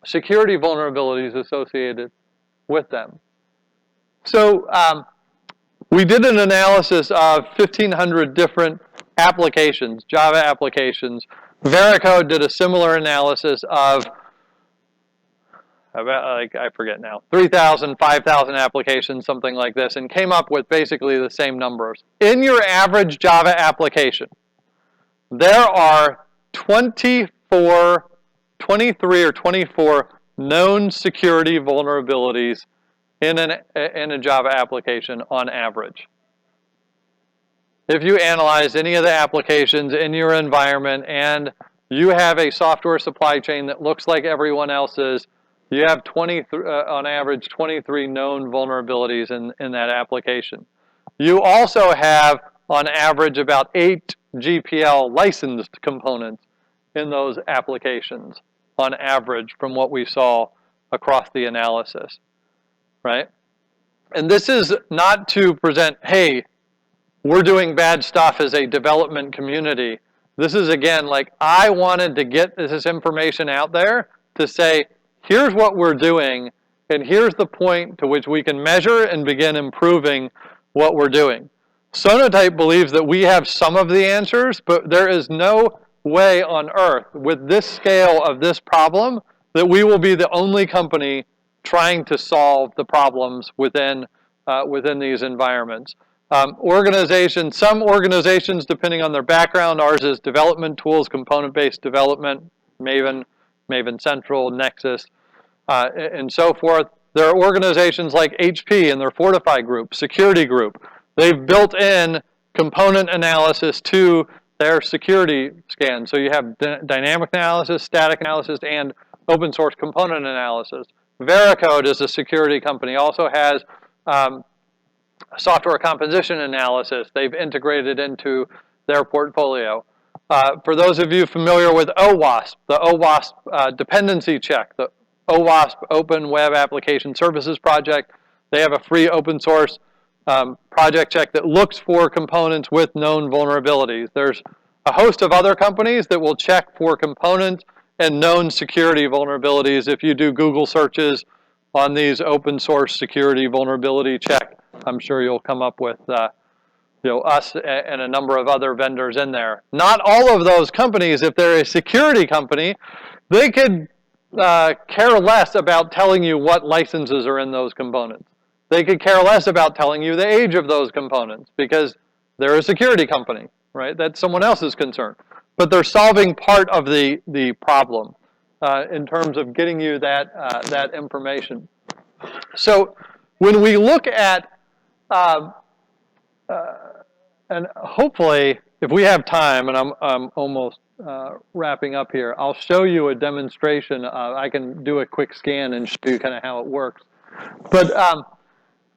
security vulnerabilities associated with them. So we did an analysis of 1,500 different applications, Java applications. Veracode did a similar analysis of, I forget now, 3,000, 5,000 applications, something like this, and came up with basically the same numbers. In your average Java application, there are 23 or 24 known security vulnerabilities in a Java application on average. If you analyze any of the applications in your environment and you have a software supply chain that looks like everyone else's, you have on average 23 known vulnerabilities in that application. You also have on average about 8 GPL licensed components in those applications on average from what we saw across the analysis, right? And this is not to present, hey, we're doing bad stuff as a development community. This is, again, like I wanted to get this information out there to say, here's what we're doing, and here's the point to which we can measure and begin improving what we're doing. Sonatype believes that we have some of the answers, but there is no way on earth with this scale of this problem that we will be the only company trying to solve the problems within these environments. Some organizations, depending on their background, ours is development tools, component-based development, Maven Central, Nexus, and so forth. There are organizations like HP and their Fortify group, security group. They've built in component analysis to their security scan. So you have dynamic analysis, static analysis, and open source component analysis. Veracode is a security company, also has software composition analysis they've integrated into their portfolio. For those of you familiar with OWASP, the OWASP dependency check, the OWASP Open Web Application Services Project, they have a free open source project check that looks for components with known vulnerabilities. There's a host of other companies that will check for components and known security vulnerabilities. If you do Google searches on these open source security vulnerability check, I'm sure you'll come up with us and a number of other vendors in there. Not all of those companies, if they're a security company, they could care less about telling you what licenses are in those components. They could care less about telling you the age of those components because they're a security company, right? That's someone else's concern. But they're solving part of the problem in terms of getting you that information. So when we look at, and hopefully, if we have time, and I'm almost wrapping up here, I'll show you a demonstration. I can do a quick scan and show you kind of how it works. But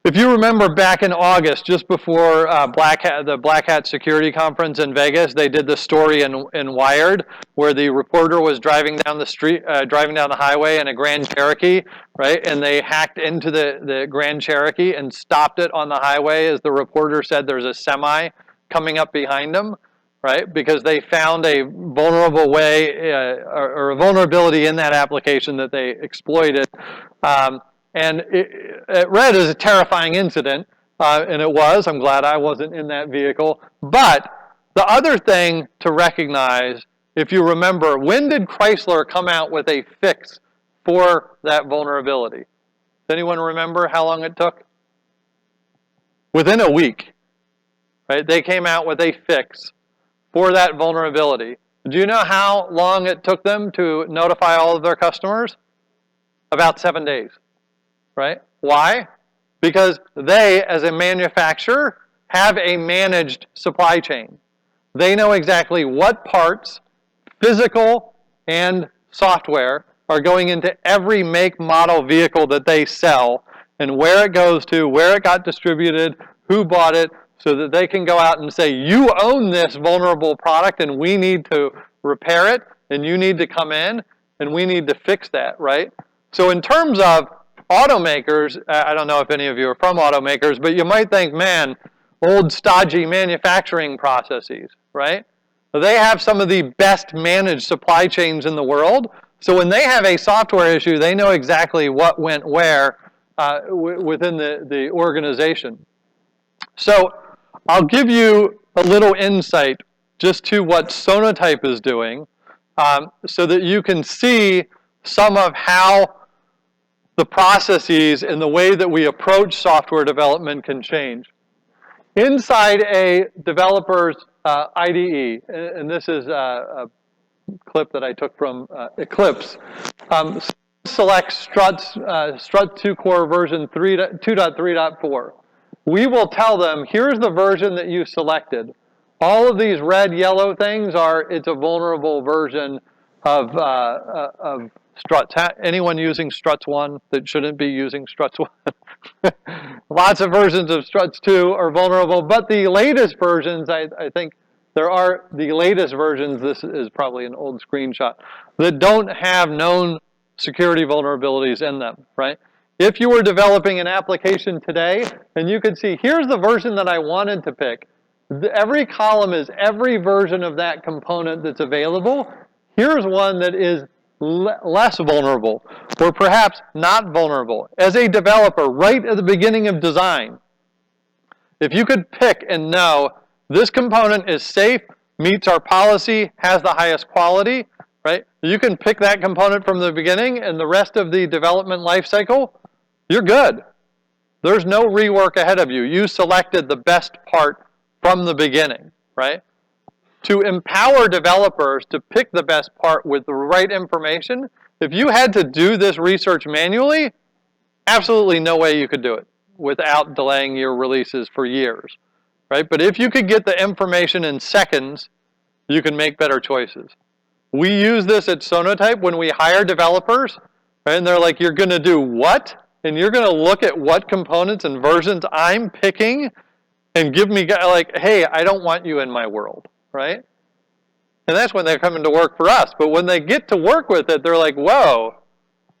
if you remember back in August, just before the Black Hat Security Conference in Vegas, they did the story in Wired where the reporter was driving down the highway in a Grand Cherokee, right? And they hacked into the Grand Cherokee and stopped it on the highway as the reporter said there's a semi coming up behind them, right? Because they found a vulnerable way or a vulnerability in that application that they exploited. And it read as a terrifying incident, and it was. I'm glad I wasn't in that vehicle. But the other thing to recognize, if you remember, when did Chrysler come out with a fix for that vulnerability? Does anyone remember how long it took? Within a week, right? They came out with a fix for that vulnerability. Do you know how long it took them to notify all of their customers? About 7 days. Right? Why? Because they, as a manufacturer, have a managed supply chain. They know exactly what parts, physical and software, are going into every make, model vehicle that they sell, and where it goes to, where it got distributed, who bought it, so that they can go out and say, you own this vulnerable product and we need to repair it, and you need to come in, and we need to fix that, right? So in terms of automakers, I don't know if any of you are from automakers, but you might think, man, old stodgy manufacturing processes, right? They have some of the best managed supply chains in the world. So when they have a software issue, they know exactly what went where within the organization. So I'll give you a little insight just to what Sonatype is doing so that you can see some of how the processes and the way that we approach software development can change. Inside a developer's IDE, and this is a clip that I took from Eclipse, select Strut 2 Core version 2.3.4. We will tell them, here's the version that you selected. All of these red, yellow things it's a vulnerable version of Struts. Anyone using Struts 1 that shouldn't be using Struts 1? Lots of versions of Struts 2 are vulnerable, but the latest versions, I think there are the latest versions, this is probably an old screenshot, that don't have known security vulnerabilities in them, right? If you were developing an application today, and you could see, here's the version that I wanted to pick. Every column is every version of that component that's available. Here's one that is less vulnerable, or perhaps not vulnerable. As a developer, right at the beginning of design, if you could pick and know this component is safe, meets our policy, has the highest quality, right? You can pick that component from the beginning, and the rest of the development lifecycle, you're good. There's no rework ahead of you. You selected the best part from the beginning, right? To empower developers to pick the best part with the right information, if you had to do this research manually, absolutely no way you could do it without delaying your releases for years, right? But if you could get the information in seconds, you can make better choices. We use this at Sonatype when we hire developers, right? And they're like, you're going to do what? And you're going to look at what components and versions I'm picking and give me, like, hey, I don't want you in my world, right? And that's when they're coming to work for us. But when they get to work with it, they're like, whoa,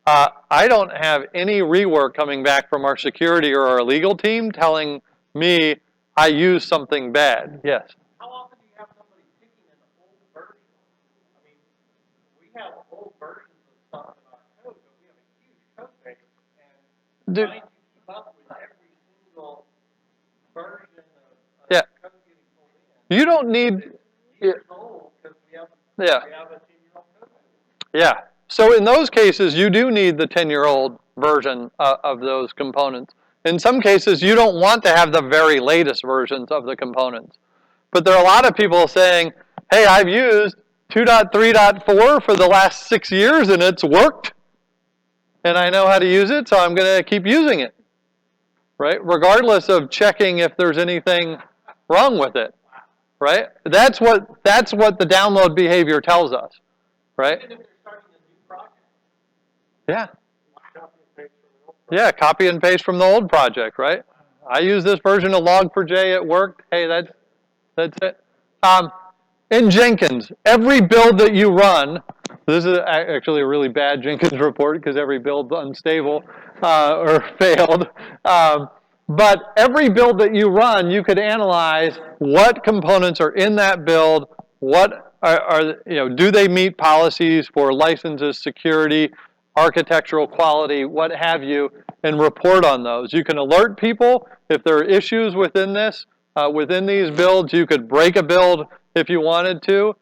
I don't have any rework coming back from our security or our legal team telling me, I use something bad. Yes. How often do you have somebody picking an old version? I mean, we have old versions of stuff in our code, but we have a huge code base, and Dude. trying to keep up with every single version of Yeah. code getting pulled in. You don't need. Years old because we have a Yeah. 10-year-old code base. Yeah. So in those cases, you do need the 10-year-old version of those components. In some cases, you don't want to have the very latest versions of the components. But there are a lot of people saying, hey, I've used 2.3.4 for the last 6 years and it's worked. And I know how to use it, so I'm going to keep using it. Right? Regardless of checking if there's anything wrong with it. Right? That's what the download behavior tells us. Right? Even if they're starting a new project. Yeah. Copy and paste from the old Yeah, copy and paste from the old project, right? I use this version of Log4j, it worked. Hey, that's it. In Jenkins, every build that you run, this is actually a really bad Jenkins report because every build's unstable or failed. But every build that you run, you could analyze what components are in that build, what do they meet policies for licenses, security, architectural quality, what have you, and report on those. You can alert people if there are issues within this, within these builds. You could break a build if you wanted to.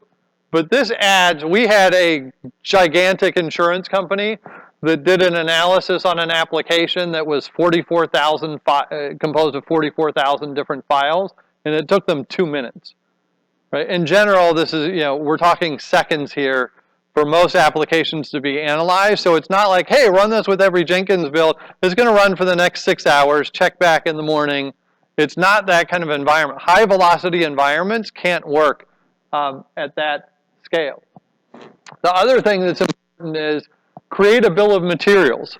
But this adds, we had a gigantic insurance company that did an analysis on an application that was 44,000, composed of 44,000 different files, and it took them 2 minutes. Right? In general, this is, we're talking seconds here for most applications to be analyzed. So it's not like, hey, run this with every Jenkins build. It's going to run for the next 6 hours, check back in the morning. It's not that kind of environment. High velocity environments can't work at that scale. The other thing that's important is create a bill of materials,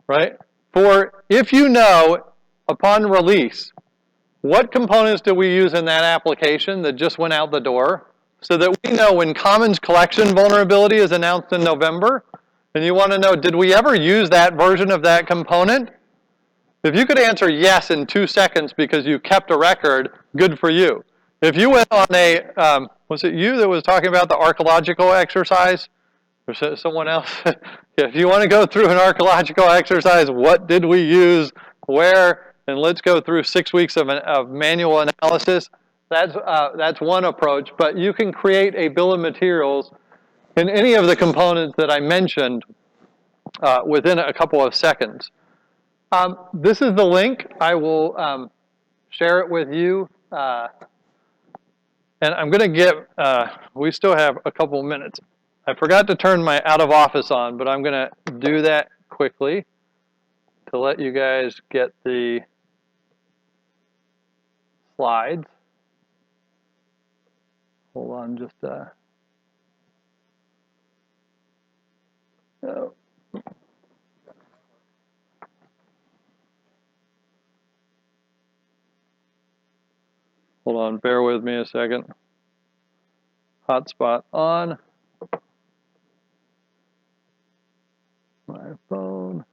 right? For if you know upon release, what components do we use in that application that just went out the door, so that we know when Commons Collection vulnerability is announced in November, and you want to know, did we ever use that version of that component? If you could answer yes in 2 seconds because you kept a record, good for you. If you went on a, was it you that was talking about the archaeological exercise? Or someone else? If you want to go through an archaeological exercise, what did we use, where, and let's go through 6 weeks of manual analysis, that's one approach. But you can create a bill of materials in any of the components that I mentioned within a couple of seconds. This is the link. I will share it with you. And I'm going to get, we still have a couple minutes. I forgot to turn my out of office on, but I'm going to do that quickly to let you guys get the slides. Hold on just oh. Hold on, bear with me a second. Hotspot on. My phone.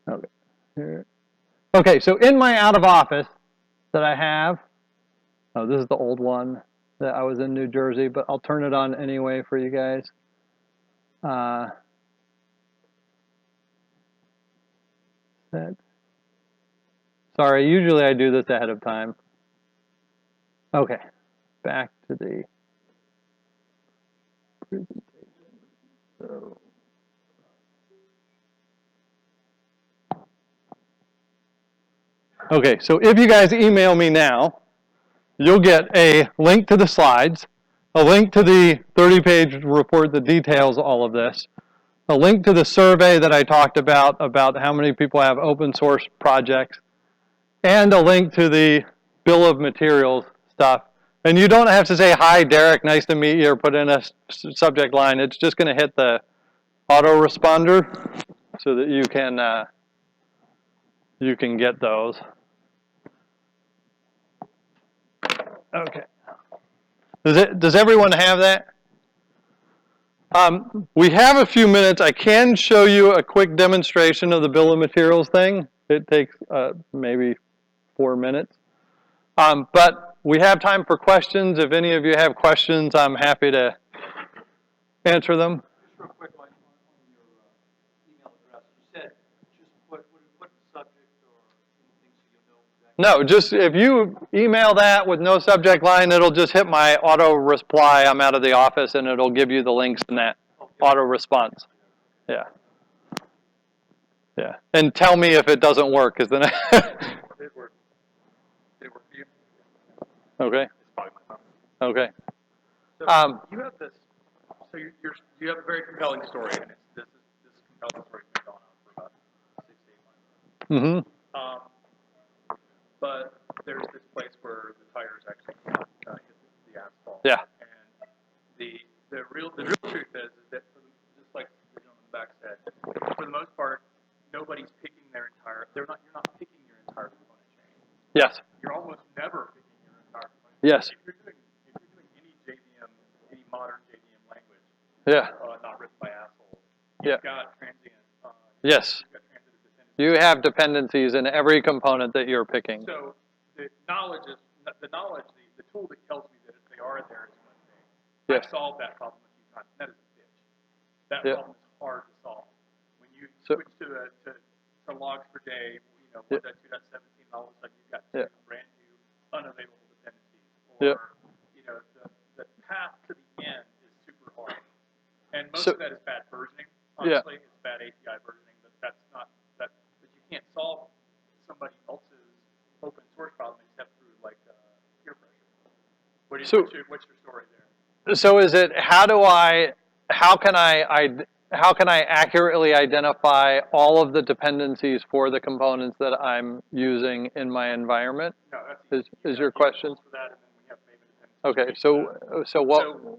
Okay. Here. Okay, so in my out of office that I have, oh, this is the old one that I was in New Jersey, but I'll turn it on anyway for you guys. Sorry, usually I do this ahead of time. Okay, back to the presentation. So. Okay, so if you guys email me now, you'll get a link to the slides, a link to the 30-page report that details all of this, a link to the survey that I talked about how many people have open source projects, and a link to the bill of materials stuff. And you don't have to say, hi, Derek, nice to meet you, or put in a subject line. It's just going to hit the autoresponder so that you can you can get those. Okay. Does everyone have that? We have a few minutes. I can show you a quick demonstration of the bill of materials thing. It takes maybe 4 minutes. But we have time for questions. If any of you have questions, I'm happy to answer them. Just real quick on your email address. You said just put the subject or anything so you'll know exactly. No, just if you email that with no subject line, it'll just hit my auto reply. I'm out of the office, and it'll give you the links in that auto response. Yeah. Yeah. And tell me if it doesn't work, because then. It worked. Did it work for you? Okay. It's probably my phone. Okay. So you have this. So you have a very compelling story, and this compelling story has been going on for about 6 to 8 months. Mm-hmm. But there's this place where the tires actually hit the asphalt. Yeah. And the real truth is that just like the gentleman in the back said, for the most part, nobody's picking their entire. You're not picking your entire component chain. Yes. You're almost never picking your entire component chain. Yes. If you're doing any JVM, any modern JVM language, Yeah. not written by assholes, Yeah. you've got transient. Yes. You've got transitive dependencies. You have dependencies in every component that you're picking. So the tool that tells me that if they are there is one thing. Yes. I've solved that problem a few times. That is a bitch. That Yeah. problem is hard to solve. When you So- switch to logs per day, Yeah. 1.2.17, all of a sudden you've got Yeah. brand new unavailable dependencies. Yeah. Or the path to the end is super hard. And most So- of that is bad versioning. Yeah. Honestly, it's bad API versioning, but that's not that. But you can't solve somebody else's open source problem except through like peer pressure. What's your story there? So is it how can I accurately identify all of the dependencies for the components that I'm using in my environment? No, that's Is your question? For that, and then we have Maven dependencies. Okay, so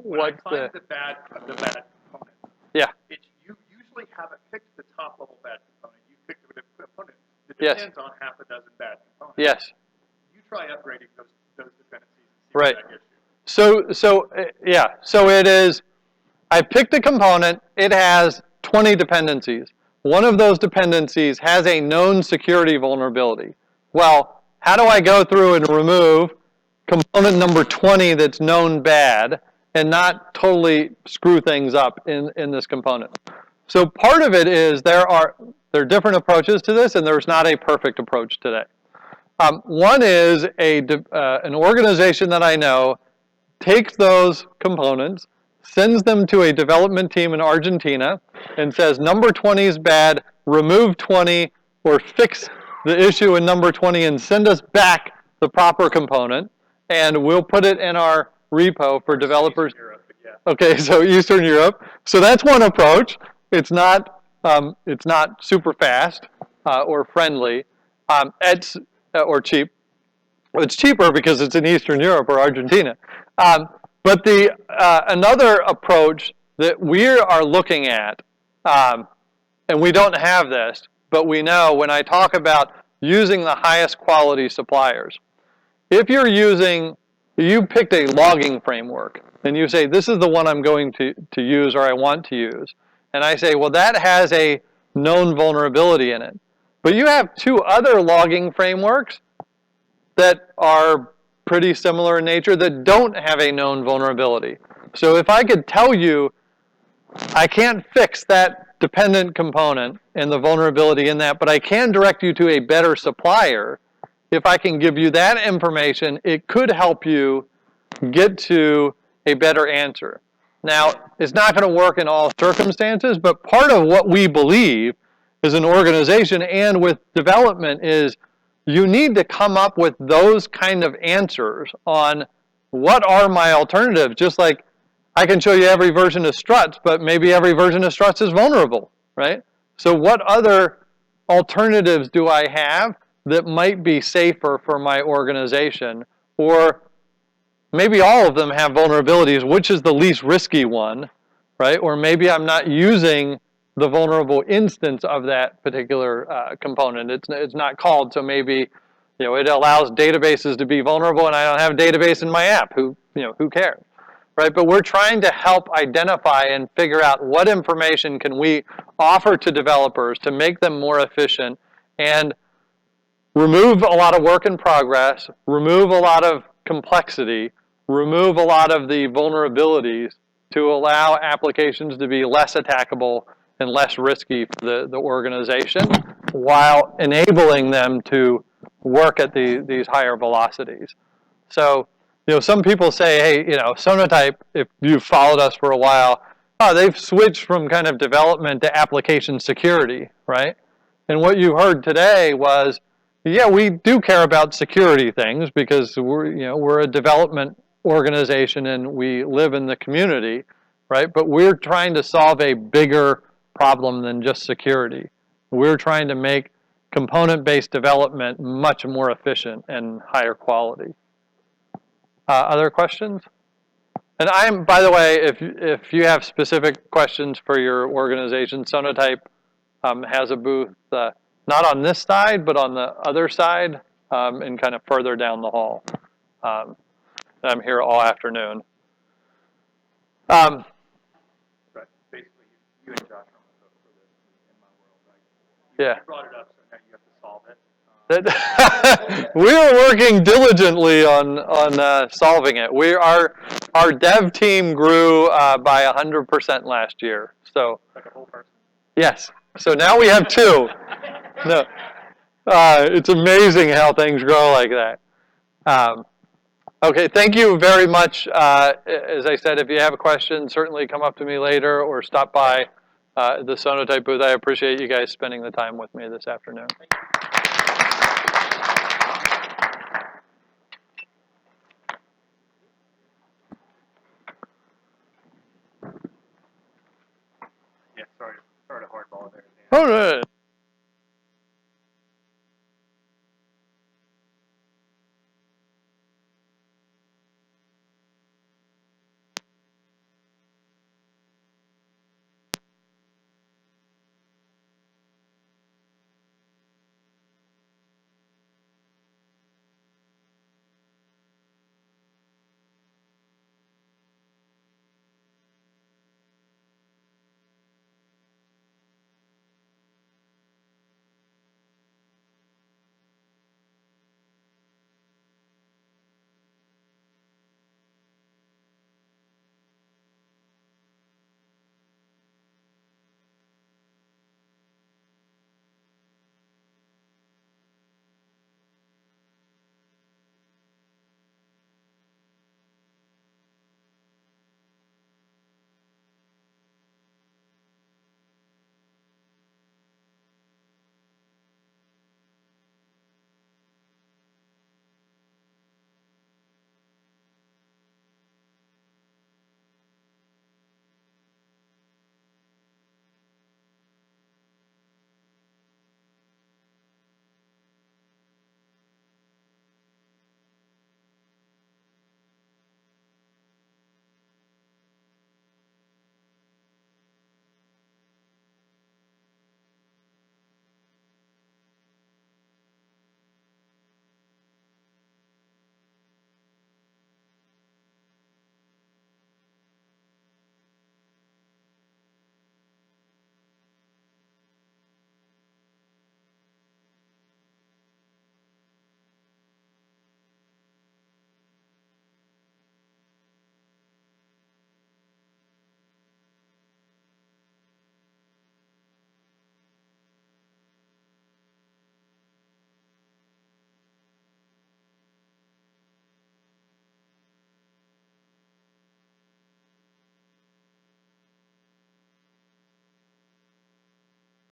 when I what's find the the bad component, yeah. you usually haven't picked the top level bad component. You picked the component that Yes. depends on half a dozen bad components. Yes. You try upgrading those dependencies and see Right. what that gets you. So it is, I picked a component, it has 20 dependencies. One of those dependencies has a known security vulnerability. Well, how do I go through and remove component number 20 that's known bad and not totally screw things up in this component? So part of it is there are different approaches to this, and there's not a perfect approach today. One is an organization that I know takes those components, sends them to a development team in Argentina, and says, number 20 is bad, remove 20, or fix the issue in number 20 and send us back the proper component, and we'll put it in our repo for developers. Eastern Europe, but yeah. Okay, so Eastern Europe. So that's one approach. It's not super fast or friendly, or cheap. It's cheaper because it's in Eastern Europe or Argentina. But another approach that we are looking at, and we don't have this, but we know when I talk about using the highest quality suppliers, if you picked a logging framework, and you say, this is the one I'm going to use or I want to use, and I say, well, that has a known vulnerability in it. But you have two other logging frameworks that are pretty similar in nature that don't have a known vulnerability. So if I could tell you, I can't fix that dependent component and the vulnerability in that, but I can direct you to a better supplier, if I can give you that information, it could help you get to a better answer. Now, it's not going to work in all circumstances, but part of what we believe as an organization and with development is you need to come up with those kind of answers on what are my alternatives. Just like I can show you every version of struts, but maybe every version of struts is vulnerable, right? So what other alternatives do I have that might be safer for my organization? Or maybe all of them have vulnerabilities, which is the least risky one, right? Or maybe I'm not using the vulnerable instance of that particular component. It's not called, so maybe it allows databases to be vulnerable, and I don't have a database in my app. Who cares, right? But we're trying to help identify and figure out what information can we offer to developers to make them more efficient and remove a lot of work in progress, remove a lot of complexity, remove a lot of the vulnerabilities to allow applications to be less attackable and less risky for the organization, while enabling them to work at these higher velocities. So, some people say, hey, Sonatype, if you've followed us for a while, they've switched from kind of development to application security, right? And what you heard today was, yeah, we do care about security things because we're a development organization and we live in the community, right? But we're trying to solve a bigger problem than just security. We're trying to make component-based development much more efficient and higher quality. Other questions? And by the way, if you have specific questions for your organization, Sonatype has a booth, not on this side, but on the other side, and kind of further down the hall. I'm here all afternoon. Right. Basically, you and Josh are on the hook for this in my world. Right? Yeah. You brought it up, so now you have to solve it. We are working diligently on solving it. Our dev team grew by 100% last year. So Like a whole person. yes. So now we have two. No, it's amazing how things grow like that. Okay, thank you very much. As I said, if you have a question, certainly come up to me later or stop by the Sonatype booth. I appreciate you guys spending the time with me this afternoon.